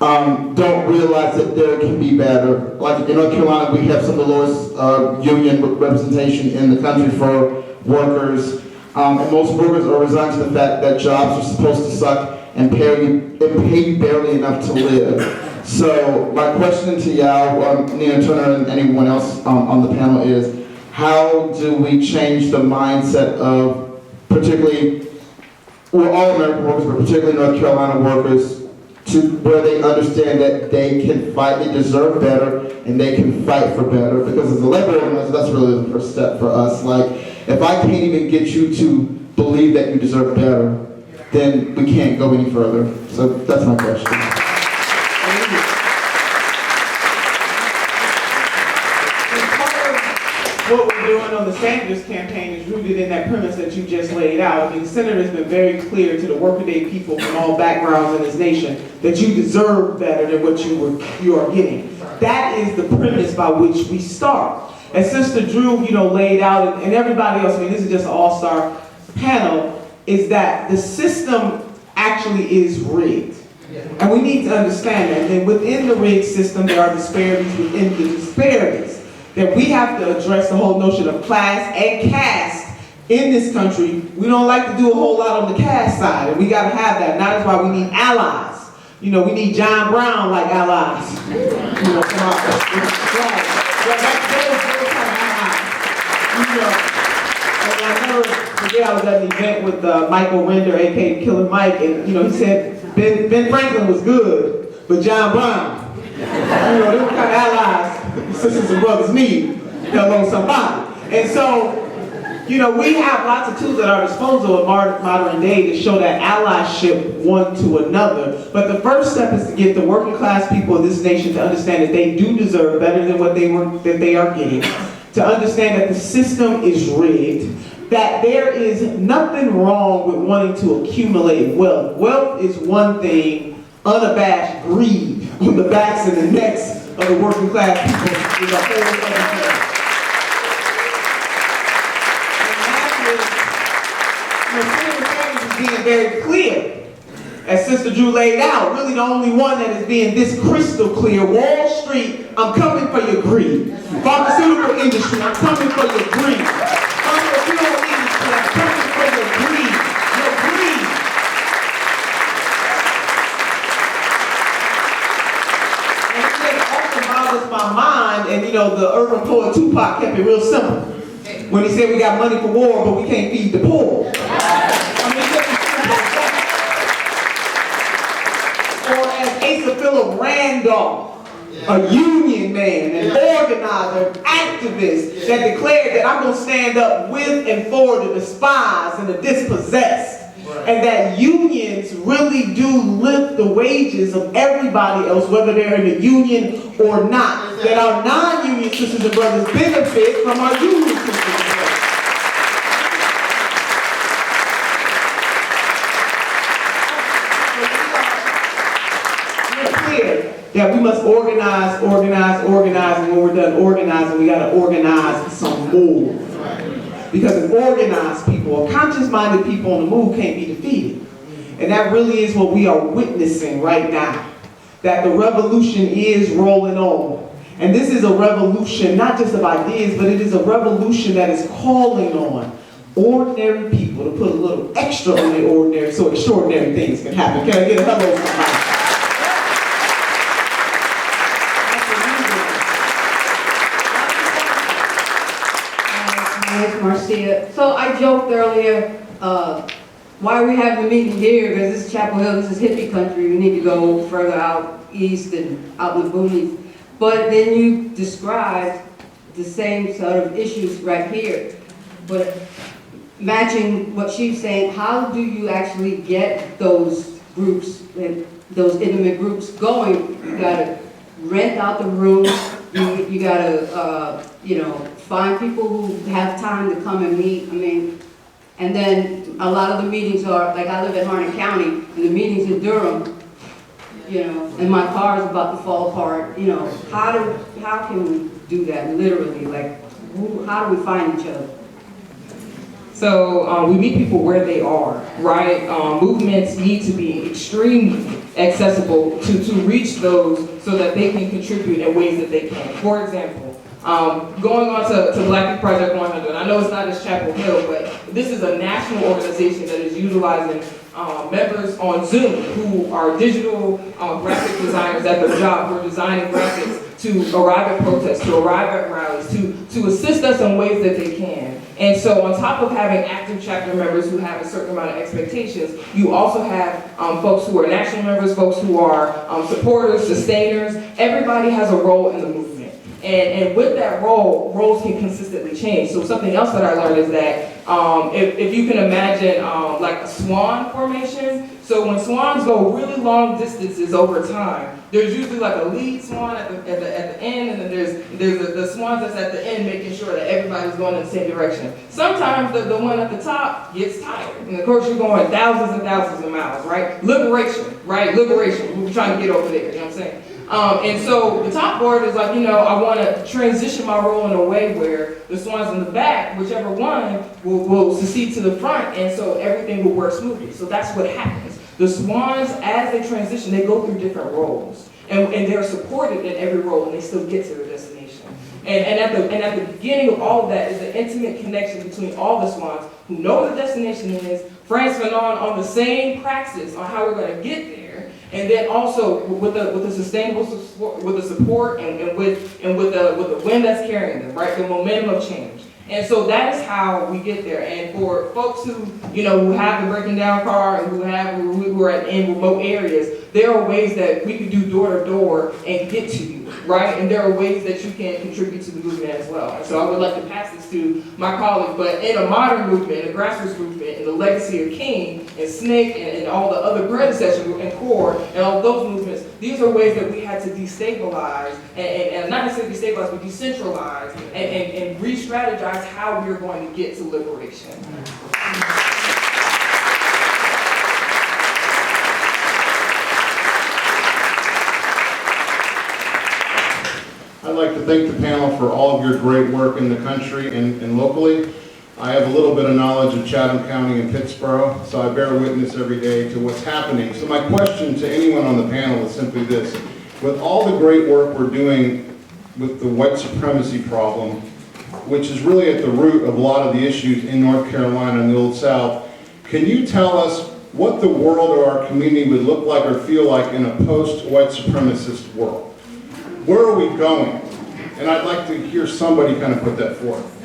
realize that there can be better. Like in North Carolina, we have some of the lowest union representation in the country for workers. And most workers are resigned to the fact that jobs are supposed to suck and pay you barely enough to live. So my question to y'all, Nina Turner and anyone else on the panel is, how do we change the mindset of particularly, all American workers, but particularly North Carolina workers, to where they understand that they can fight, they deserve better, and they can fight for better. Because as a labor organizer, that's really the first step for us. Like, if I can't even get you to believe that you deserve better, then we can't go any further. So that's my question. What we're doing on the Sanders campaign is rooted in that premise that you just laid out. The senator has been very clear to the workaday people from all backgrounds in this nation that you deserve better than what you are getting. That is the premise by which we start. As Sister Drew, laid out, and everybody else, this is just an all-star panel, is that the system actually is rigged. And we need to understand that. And within the rigged system, there are disparities within the disparities. That we have to address the whole notion of class and caste in this country. We don't like to do a whole lot on the caste side, and we got to have that. And that is why we need allies. You know, we need John Brown like allies. You know, from our flag. Those kind of allies. You know, and I never forget I was at an event with Michael Render, aka Killer Mike, and you know, he said Ben Franklin was good, but John Brown. You know, those kind of allies sisters and brothers need. Hello, somebody. And so, you know, we have lots of tools at our disposal in modern day to show that allyship one to another. But the first step is to get the working class people of this nation to understand that they do deserve better than what they are getting. To understand that the system is rigged. That there is nothing wrong with wanting to accumulate wealth. Wealth is one thing, unabashed greed on the backs and the necks of the working class people is a whole other thing. And Senator Sanders is being very clear. As Sister Drew laid out, really the only one that is being this crystal clear. Wall Street, I'm coming for your greed. Pharmaceutical industry, I'm coming for your greed. Fuel industry, I'm coming for your greed. Your greed. And it just also bothers my mind, and you know, the urban poet Tupac kept it real simple. When he said we got money for war, but we can't feed the poor. I mean, or as Asa Philip Randolph, a union man, an organizer, an activist that declared that I'm going to stand up with and for the despised and the dispossessed. And that unions really do lift the wages of everybody else, whether they're in the union or not. That our non-union sisters and brothers benefit from our union sisters and brothers. We're clear that we must organize, and when we're done organizing, we got to organize some more. Because an organized people, or conscious-minded people on the move can't be defeated. And that really is what we are witnessing right now. That the revolution is rolling on. And this is a revolution not just of ideas, but it is a revolution that is calling on ordinary people to put a little extra on their ordinary so extraordinary things can happen. Can I get a hello from somebody? Marcia. So I joked earlier, why are we having the meeting here? Because this is Chapel Hill, this is hippie country. We need to go further out east and out in the boonies. But then you described the same sort of issues right here. But matching what she's saying, how do you actually get those groups, those intimate groups going? You gotta rent out the room. You gotta, you know, find people who have time to come and meet. I mean, and then a lot of the meetings are, like I live in Harnett County, and the meetings in Durham, you know, and my car is about to fall apart. You know, how can we do that literally? Like, how do we find each other? So we meet people where they are, right? Movements need to be extremely accessible to reach those so that they can contribute in ways that they can. For example, going on to Black Youth Project 100, I know it's not as Chapel Hill, but this is a national organization that is utilizing members on Zoom who are digital graphic designers at their job, who are designing graphics to arrive at protests, to arrive at rallies, to assist us in ways that they can. And so on top of having active chapter members who have a certain amount of expectations, you also have folks who are national members, folks who are supporters, sustainers. Everybody has a role in the movement. And with that role, roles can consistently change. So something else that I learned is that if you can imagine like a swan formation, so when swans go really long distances over time, there's usually like a lead swan at the end, and then there's the swans that's at the end making sure that everybody's going in the same direction. Sometimes the one at the top gets tired, and of course you're going thousands and thousands of miles, right? Liberation, right? Liberation, we're trying to get over there, you know what I'm saying? And so the top board is like, you know, I want to transition my role in a way where the swans in the back, whichever one, will secede to the front, and so everything will work smoothly. So that's what happens. The swans, as they transition, they go through different roles. And they're supported in every role, and they still get to their destination. And at the beginning of all of that is the intimate connection between all the swans who know what the destination is, France Fanon on the same praxis on how we're going to get there, and then also with the sustainable support, with the support and with the wind that's carrying them, right? The momentum of change. And so that is how we get there. And for folks who, who have the breaking down car and who are in remote areas, there are ways that we can do door to door and get to you, right? And there are ways that you can contribute to the movement as well. And so I would like to pass this to my colleague, but in a modern movement, in a grassroots movement, in the legacy of King and Snake and all the other predecessors and CORE and all those movements, these are ways that we had to destabilize and not necessarily destabilize, but decentralize and re-strategize how we are going to get to liberation. I'd like to thank the panel for all of your great work in the country and locally. I have a little bit of knowledge of Chatham County and Pittsburgh, so I bear witness every day to what's happening. So my question to anyone on the panel is simply this. With all the great work we're doing with the white supremacy problem, which is really at the root of a lot of the issues in North Carolina and the Old South, can you tell us what the world or our community would look like or feel like in a post-white supremacist world? Where are we going? And I'd like to hear somebody kind of put that forth.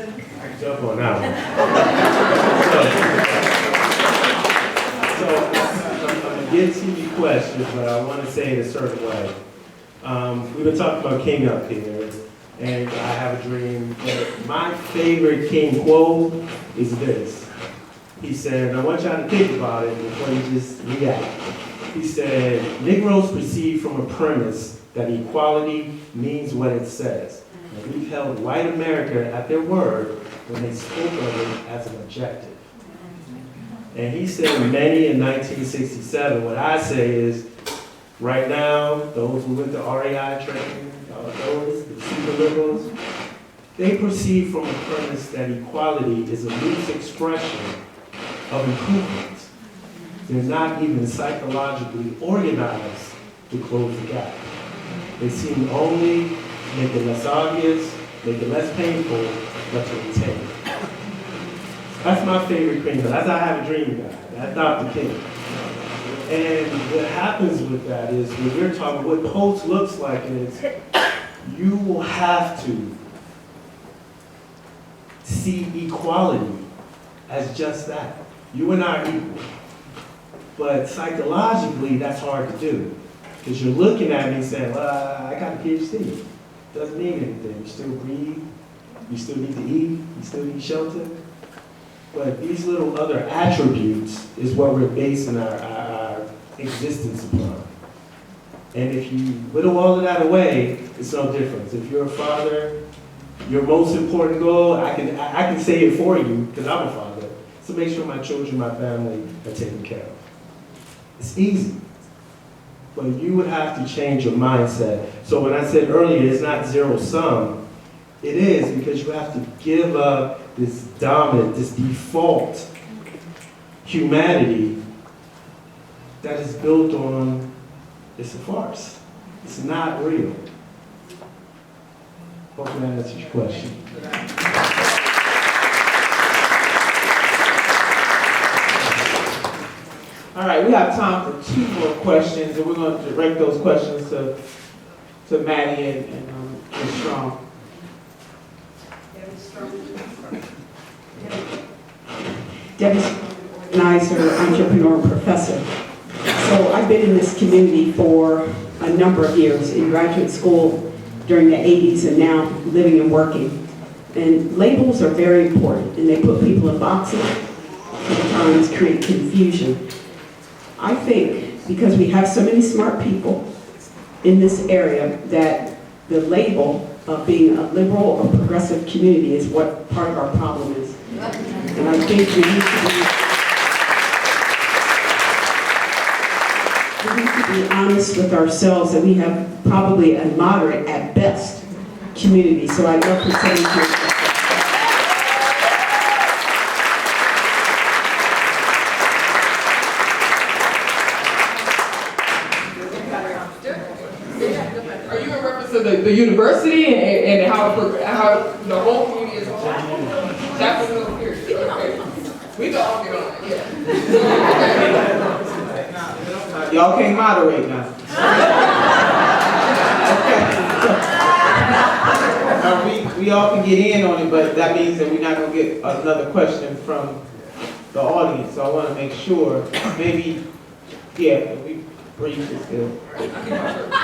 Jump on that one. so I'm going to get to your question, but I want to say it a certain way. We've been talking about King up here, and I have a dream. But my favorite King quote is this. He said, I want y'all to think about it before you just react. He said, Negroes perceive from a premise that equality means what it says. And we've held white America at their word when they spoke of it as an objective. And he said many in 1967. What I say is, right now, those who went to RAI training, those, the super liberals, they perceive from a premise that equality is a loose expression of improvement. They're not even psychologically organized to close the gap. They seem only to make it less obvious, make it less painful, but to retain. That's my favorite King. That's I Have a Dream guy. That's Dr. King. And what happens with that is, when you're talking, what post looks like is, you will have to see equality as just that. You and I are equal. But psychologically, that's hard to do. Because you're looking at me saying, well, I got a PhD. Doesn't mean anything. You still breathe. You still need to eat. You still need shelter. But these little other attributes is what we're basing our existence upon. And if you whittle all of that away, it's no difference. If you're a father, your most important goal, I can say it for you, because I'm a father, so make sure my children, my family are taken care of. It's easy. But you would have to change your mindset. So when I said earlier, it's not zero sum, it is, because you have to give up this dominant, this default humanity that is built on, it's a farce. It's not real. Hopefully that answers your question. All right, we have time for 2 more questions, and we're going to direct those questions to Maddie and Ms. Strong. Debbie Nicer, entrepreneur and professor. So I've been in this community for a number of years, in graduate school during the 80s and now living and working. And labels are very important, and they put people in boxes, sometimes create confusion. I think because we have so many smart people in this area that the label of being a liberal or progressive community is what part of our problem is. And I think we need to be honest with ourselves that we have probably a moderate at best community. So I'd love to say here. the university and how the whole community is on. Chapel Hill here. We can all get on it, yeah. Y'all can't moderate now. We all can get in on it, but that means that we're not gonna get another question from the audience. So I wanna make sure, maybe, yeah, we brief this bill.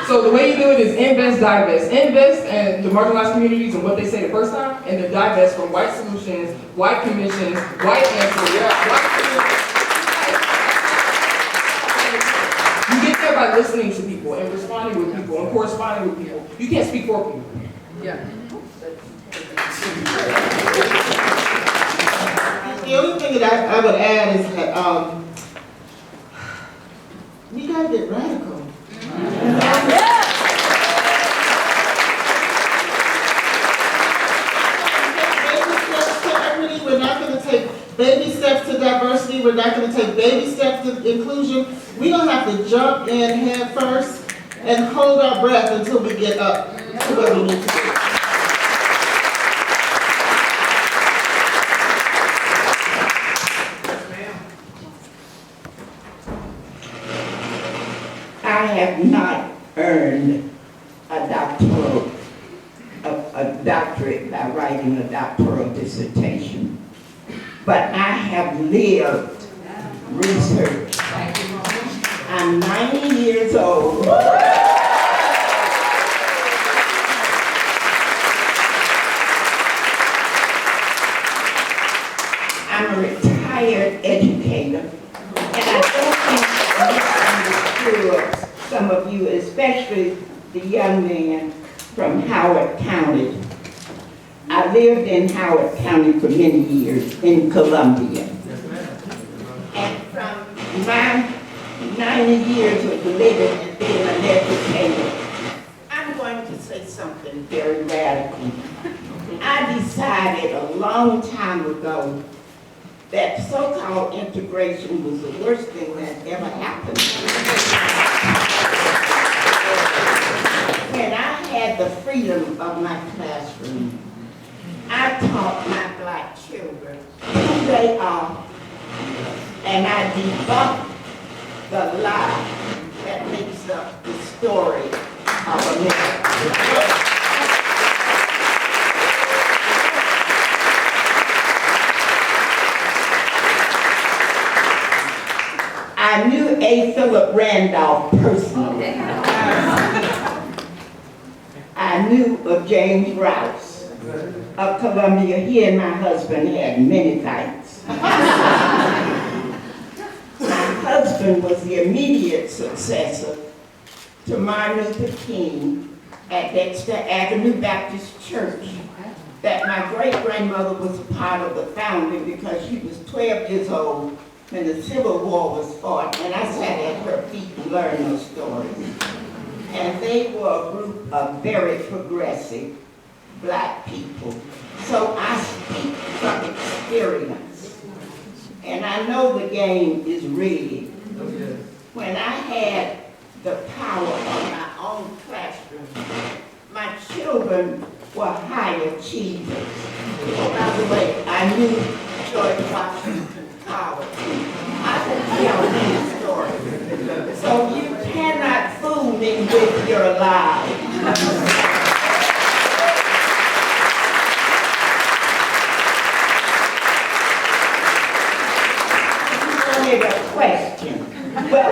So the way you do it is invest, divest. Invest in the marginalized communities and what they say the first time, and then divest from white solutions, white commissions, white answers, white solutions. You get there by listening to people and responding with people and corresponding with people. You can't speak for people. Yeah. The only thing that I would add is that we gotta get radical. We're not going to take baby steps to diversity. We're not going to take baby steps to inclusion. We're going to have to jump in head first and hold our breath until we get up to where we need to be. I have not earned a doctorate by writing a doctoral dissertation, but I have lived research. I'm 90 years old. I'm a retired educator, and I don't think I misunderstood some of you, especially the young man from Howard County. I lived in Howard County for many years in Columbia. And from my 90 years of living and being an educator, I'm going to say something very radical. I decided a long time ago that so-called integration was the worst thing that ever happened. When I had the freedom of my classroom, I taught my black children who they are, and I debunked the lie that makes up the story of America. I knew A. Philip Randolph personally. I knew of James Rouse of Columbia. He and my husband had many fights. My husband was the immediate successor to Martin Luther King at Dexter Avenue Baptist Church that my great-grandmother was a part of the founding because she was 12 years old when the Civil War was fought, and I sat at her feet and learned those stories. And they were a group of very progressive black people. So I speak from experience. And I know the game is rigged. When I had the power of my own classroom, my children were high achievers. Oh, by the way, I knew George Washington Howard. I can tell these stories. So you cannot fool me with your lies. You wanted a question. Well,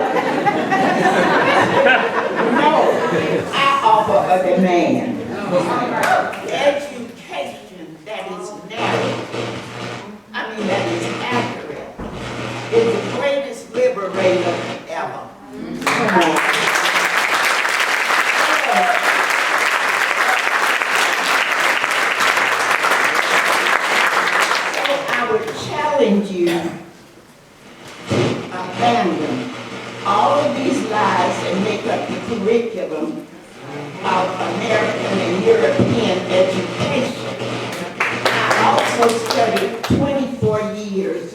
no, I offer a demand. Education that is narrow, that is accurate, is the greatest liberator ever. So I would challenge you to abandon all of these lies and make up the curriculum of American and European education. I also studied 24 years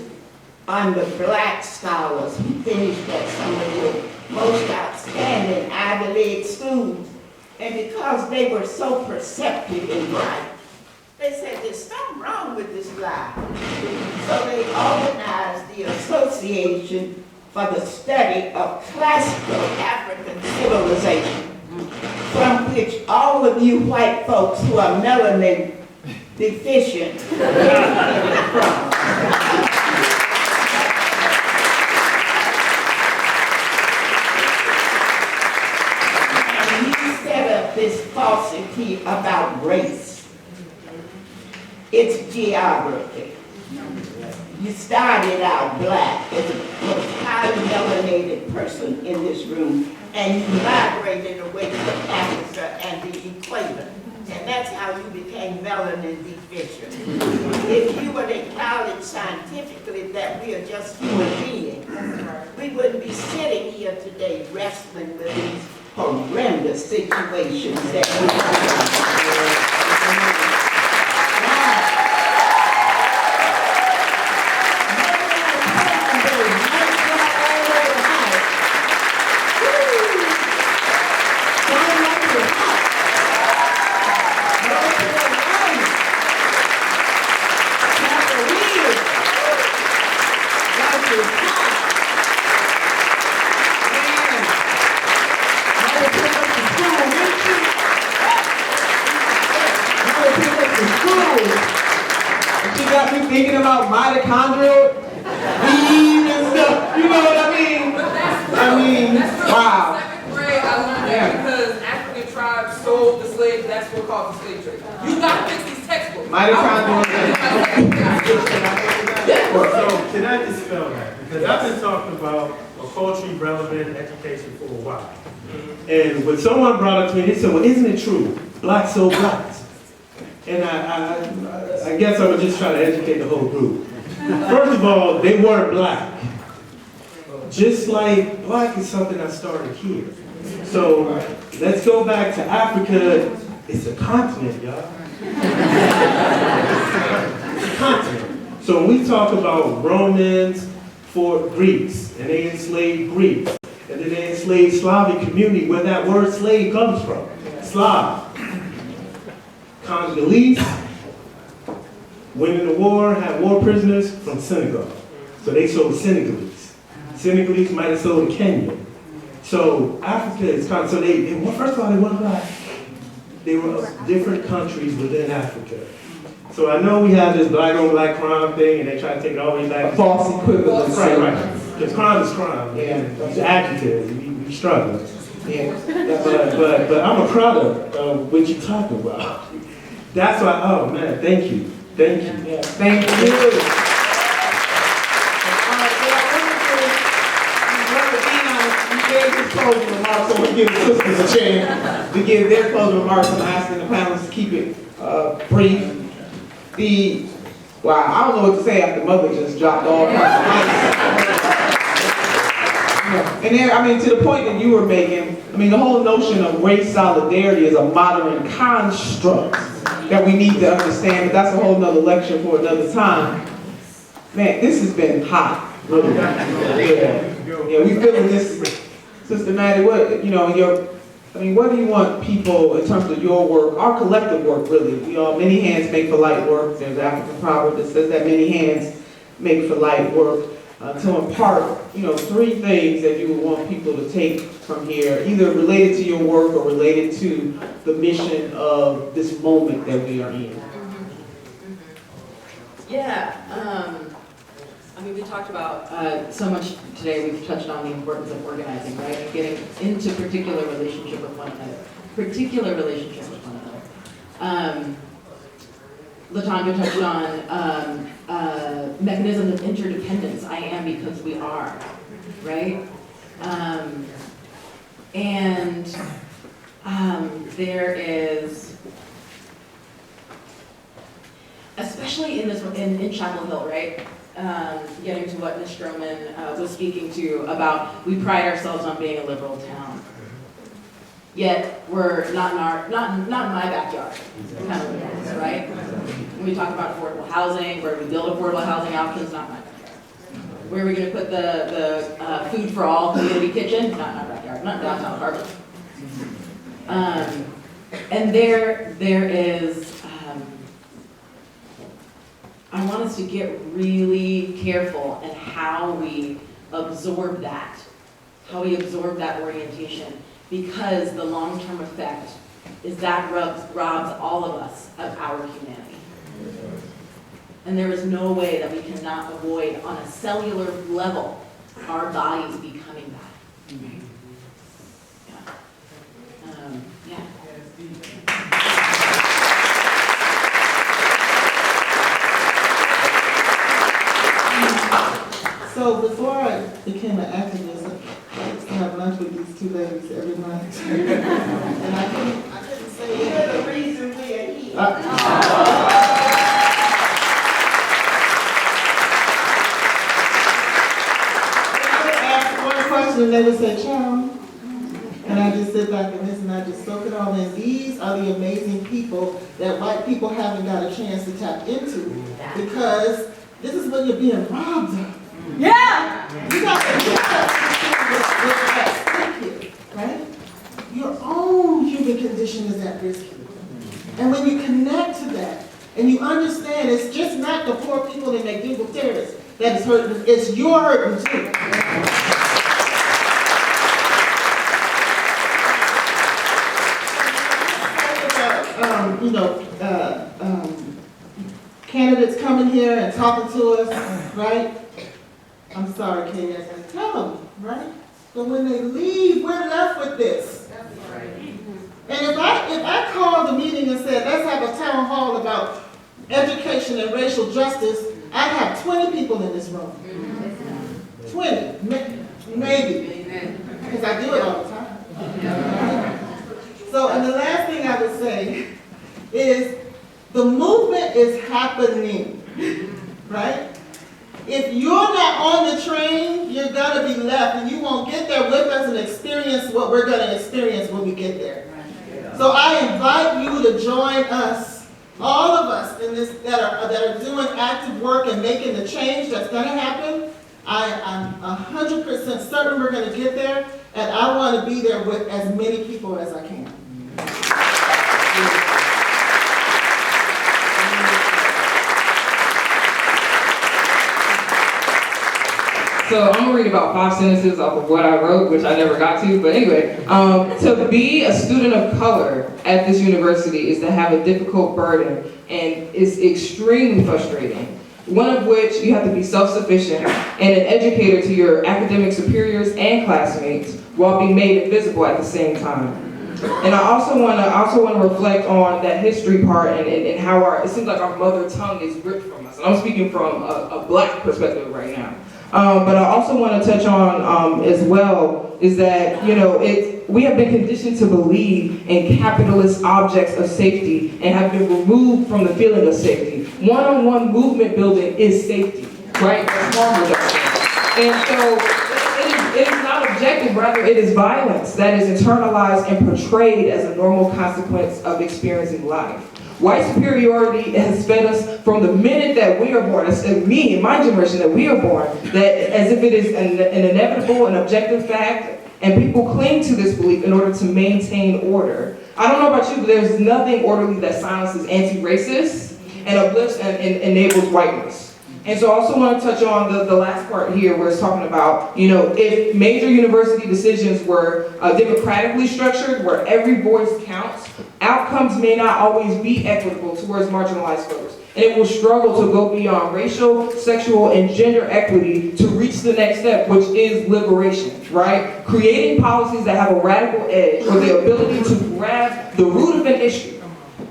under black scholars who finished at some of the most outstanding Ivy League schools. And because they were so perceptive in life, they said there's something wrong with this life. So they organized the Association for the Study of Classical African Civilization, from which all of you white folks who are melanin deficient benefited from. And he set up this falsity about race. It's geography. You started out black as a most highly melanated person in this room, and you migrated away from Africa and the equator. And that's how you became melanin deficient. If you would acknowledge scientifically that we are just human beings, we wouldn't be sitting here today wrestling with these horrendous situations that we Thinking about mitochondrial beam and stuff, you know what I mean? Wow. Second grade, I learned that because African tribes sold the slaves, that's what caused the slave trade. You gotta fix these textbooks. Mitochondrial. So can I dispel that? Because I've been talking about a culturally relevant education for a while. And when someone brought up to me, they said, well, isn't it true? Blacks so blacks. And I guess I was just trying to educate the whole group. First of all, they weren't black. Just like black is something I started here. So let's go back to Africa. It's a continent, y'all. It's a continent. So when we talk about Romans for Greeks, and they enslaved Greeks, and then they enslaved Slavic community, where that word slave comes from, Slav. Congolese went into war, had war prisoners from Senegal. So they sold Senegalese. Senegalese might have sold to Kenya. So Africa is kind of, so well, first of all, they weren't black. They were different countries within Africa. So I know we have this black on black crime thing, and they try to take it all the way back. False equivalence. Right. Because crime is crime. Yeah. It's adjectives. We struggle. Yeah. But I'm a product of what you're talking about. That's why, oh man, thank you. Thank you. Yeah. Thank you. Closing remarks, so we give the sisters a chance to give their closing remarks. I'm asking the panelists to keep it brief. I don't know what to say after Mother just dropped all kinds of And there, to the point that you were making, the whole notion of race solidarity is a modern construct that we need to understand, but that's a whole nother lecture for another time. Man, this has been hot, really. Yeah, we feeling this. Sister Maddie, what do you want people, in terms of your work, our collective work, really? Many hands make for light work. There's an African proverb that says that many hands make for light work. To impart, three things that you would want people to take from here, either related to your work or related to the mission of this moment that we are in. Yeah, we talked about so much today. We've touched on the importance of organizing, right? And getting into particular relationship with one another. LaTanrdra touched on mechanisms of interdependence. I am because we are, right? There is, especially in Chapel Hill, right? Getting to what Ms. Stroman was speaking to about, we pride ourselves on being a liberal town. Yet we're not in my backyard, kind of liberals, right? When we talk about affordable housing, where we build affordable housing options, not my backyard. Where are we going to put the food for all community kitchen? Not in my backyard, not downtown Harvard. And there is, I want us to get really careful in how we absorb that orientation, because the long-term effect is that robs all of us of our humanity. And there is no way that we cannot avoid, on a cellular level, our bodies becoming that. Yeah. So before I became an activist, I used to have lunch with these two ladies every night. And I couldn't say You're the reason we are here. I would ask one question and they would say, "Child," and I just sit back and listen. I just soak it all in. These are the amazing people that white people haven't got a chance to tap into, because this is what you're being robbed of. Yeah! You got to get what's at stake here, right? Your own human condition is at risk here. And when you connect to that, and you understand it's just not the poor people in McDougal Terrace that is hurting, it's your hurting too. Candidates coming here and talking to us, right? I'm sorry, Katie, I gotta tell them, right? But when they leave, we're left with this. And if I called a meeting and said, let's have a town hall about education and racial justice, I'd have 20 people in this room. 20, maybe, because I do it all the time. So, and the last thing I would say is the movement is happening, right? If you're not on the train, you're gonna be left, and you won't get there with us and experience what we're gonna experience when we get there. So I invite you to join us, all of us in this that are doing active work and making the change that's gonna happen. I'm 100% certain we're gonna get there, and I wanna be there with as many people as I can. So I'm gonna read about 5 sentences off of what I wrote, which I never got to, but anyway. To be a student of color at this university is to have a difficult burden, and it's extremely frustrating. One of which, you have to be self-sufficient and an educator to your academic superiors and classmates while being made invisible at the same time. And I also want to reflect on that history part and how it seems like our mother tongue is ripped from us. And I'm speaking from a black perspective right now. But I also want to touch on as well is that, we have been conditioned to believe in capitalist objects of safety and have been removed from the feeling of safety. One-on-one movement building is safety, right? That's harm reduction. And so it is not objective, rather it is violence that is internalized and portrayed as a normal consequence of experiencing life. White superiority has fed us from the minute that we are born, me and my generation that we are born, that as if it is an inevitable and objective fact, and people cling to this belief in order to maintain order. I don't know about you, but there's nothing orderly that silences anti-racists and uplifts and enables whiteness. And so I also want to touch on the last part here where it's talking about, if major university decisions were democratically structured, where every voice counts, outcomes may not always be equitable towards marginalized folks. And it will struggle to go beyond racial, sexual, and gender equity to reach the next step, which is liberation, right? Creating policies that have a radical edge or the ability to grab the root of an issue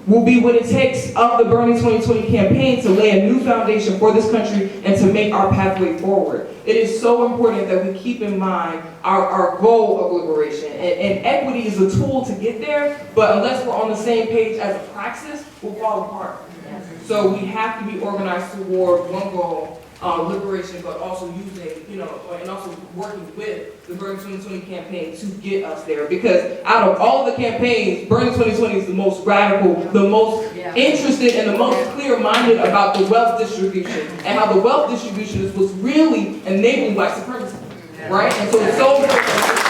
will be what it takes of the Bernie 2020 campaign to lay a new foundation for this country and to make our pathway forward. It is so important that we keep in mind our goal of liberation. And equity is a tool to get there, but unless we're on the same page as a praxis, we'll fall apart. So we have to be organized toward one goal, liberation, but also using, and also working with the Bernie 2020 campaign to get us there. Because out of all the campaigns, Bernie 2020 is the most radical, the most interested, and the most clear-minded about the wealth distribution, and how the wealth distribution is what's really enabling white supremacy, right? And so it's so important.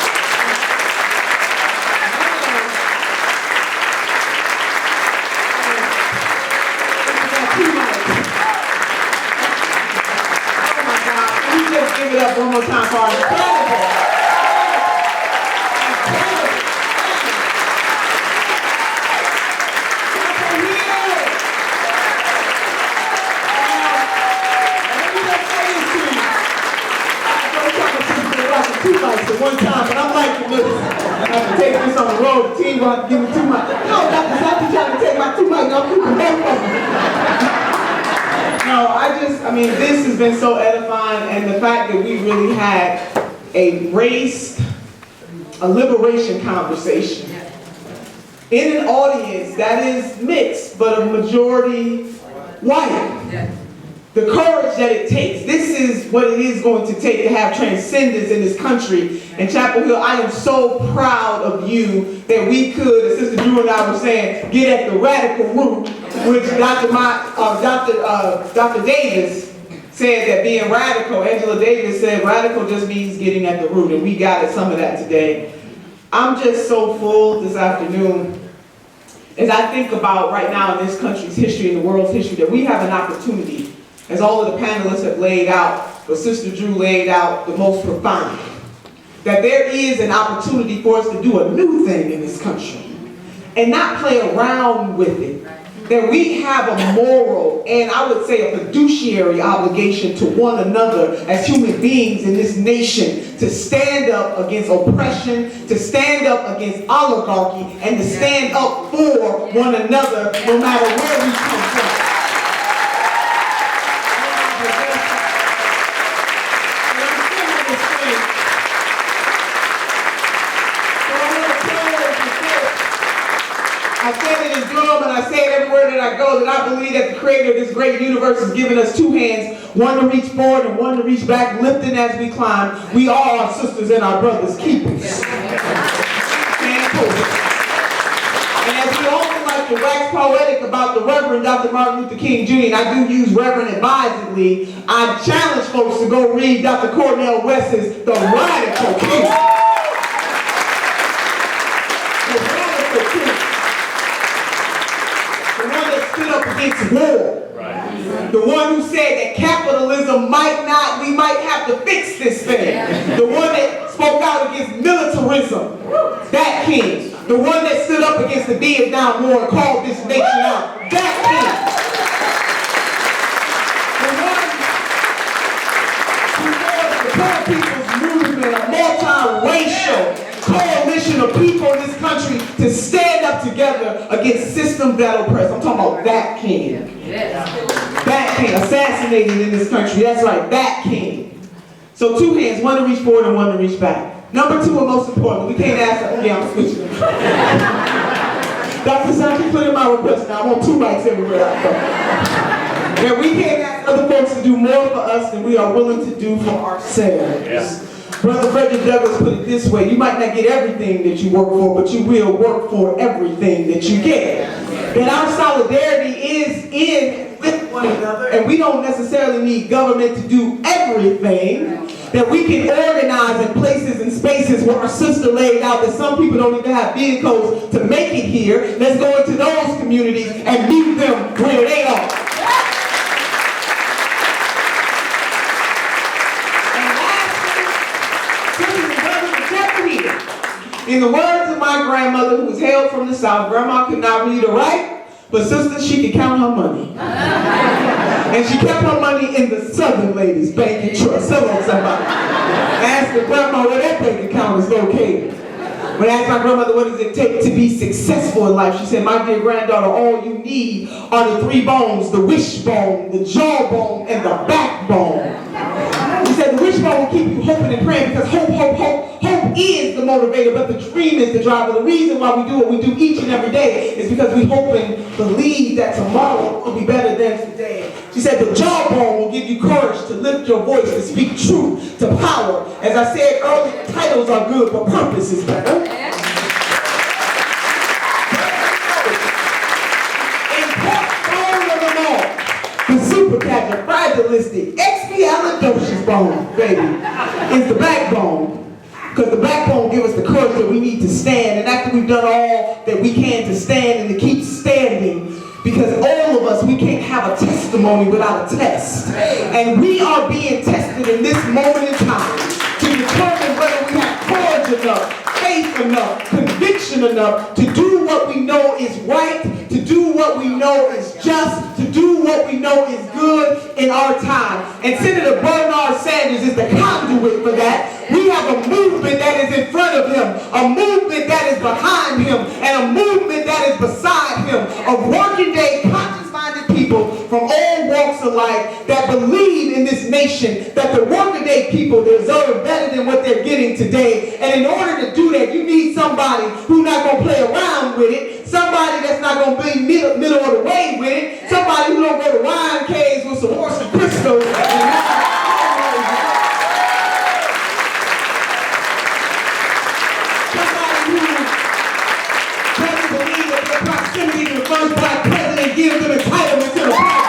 give it up one more time for our incredible. One time, but I'm like, look, I have to take this on the road. The team won't give me too much. No, Dr. Zaki trying to take my too much. I'm keeping both of them. No, I mean, this has been so edifying, and the fact that we really had a liberation conversation in an audience that is mixed, but a majority white. The courage that it takes. This is what it is going to take to have transcendence in this country. And Chapel Hill, I am so proud of you that we could, as Sister Drew and I were saying, get at the radical root, which Dr. Davis said that being radical, Angela Davis said radical just means getting at the root, and we got at some of that today. I'm just so full this afternoon as I think about right now in this country's history and the world's history that we have an opportunity, as all of the panelists have laid out, but Sister Drew laid out the most profound, that there is an opportunity for us to do a new thing in this country and not play around with it. That we have a moral and I would say a fiduciary obligation to one another as human beings in this nation to stand up against oppression, to stand up against oligarchy, and to stand up for one another no matter where we come from. I said it in Durham and I say it everywhere that I go, that I believe that the creator of this great universe has given us two hands, one to reach forward and one to reach back, lifting as we climb. We are our sisters and our brothers' keepers. And as we also like to wax poetic about the Reverend Dr. Martin Luther King Jr., and I do use Reverend advisedly, I challenge folks to go read Dr. Cornel West's The Radical King. Against war. Right. The one who said that capitalism we might have to fix this thing. The one that spoke out against militarism, that king. The one that stood up against the Vietnam War and called this nation out, that king. The one who led the Poor People's Movement, a multiracial coalition of people in this country to stand up together against systems that oppress. I'm talking about that king. That king, assassinated in this country. That's right, that king. So two hands, one to reach forward and one to reach back. Number two, and most important, we can't ask, yeah, I'm switching. Dr. Sanchi put in my request now, I want two mics everywhere I go. Now we can't ask other folks to do more for us than we are willing to do for ourselves. Yeah. Brother Frederick Douglass put it this way: you might not get everything that you work for, but you will work for everything that you get. And our solidarity is in with one another, and we don't necessarily need government to do everything. That we can organize in places and spaces where our sister laid out that some people don't even have vehicles to make it here. Let's go into those communities and meet them where they are. In the words of my grandmother, who was hailed from the South, Grandma could not read or write, but sister, she could count her money. And she kept her money in the Southern Ladies Bank and Trust. Somebody. I asked the grandma where that bank account is located. When I asked my grandmother, what does it take to be successful in life? She said, my dear granddaughter, all you need are the three bones, the wishbone, the jawbone, and the backbone. She said, the wishbone will keep you hoping and praying because hope is the motivator, but the dream is the driver. The reason why we do what we do each and every day is because we hope and believe that tomorrow will be better than today. She said, the jawbone will give you courage to lift your voice, to speak truth, to power. As I said earlier, titles are good, but purpose is better. Fragilistic, expialidocious bone, baby, is the backbone. Because the backbone gives us the courage that we need to stand. And after we've done all that we can to stand and to keep standing, because all of us, we can't have a testimony without a test. And we are being tested in this moment in passionate enough to do what we know is right, to do what we know is just, to do what we know is good in our time. And Senator Bernard Sanders is the conduit for that. We have a movement that is in front of him, a movement that is behind him, and a movement that is beside him, of working day, conscious-minded people from all walks of life that believe in this nation, that the working day people deserve better than what they're getting today. And in order to do that, you need somebody who's not going to play around with it, somebody that's not going to be middle of the way with it, somebody who don't go to wine caves with some horse and crystals. Proximity to the first black president gives them entitlement to the black.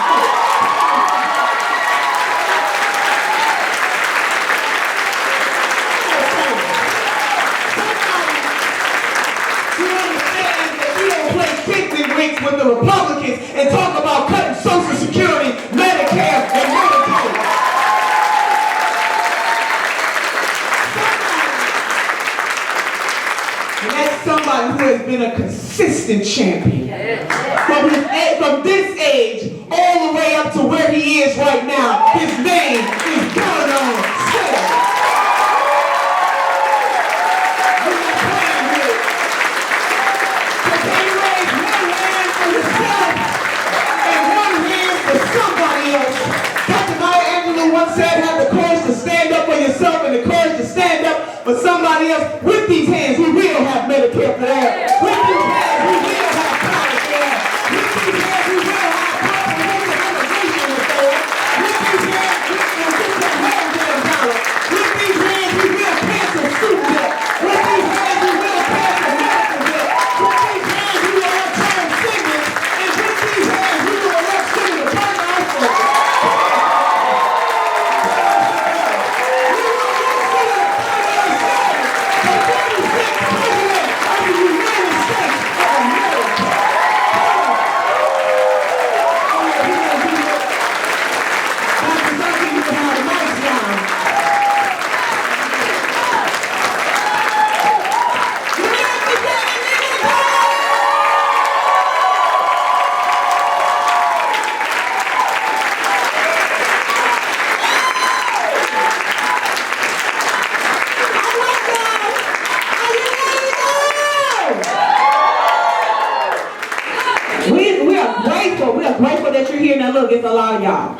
You understand that you don't play kicks and winks with the Republicans and talk about cutting Social Security, Medicare, and Medicaid. And that's somebody who has been a consistent champion. From this age all the way up to where he is right now. His name is Deon Temne. So can you raise one hand for yourself and one hand for somebody else? Dr. Maya Angelou once said, have the courage to stand up for yourself and the courage to stand up for somebody else. With these hands, we will have Medicare for that. With these hands, we will have college for that. With these hands, we will have comprehensive immigration reform. With these hands, we will get that healthcare dollar. With these hands, we will cancel student debt. With these hands, we will cancel medical debt. With these hands, we will return signals. And with these hands, we will elect Senator Bernard Strong. We are grateful that you're here. Now look, it's a lot of y'all.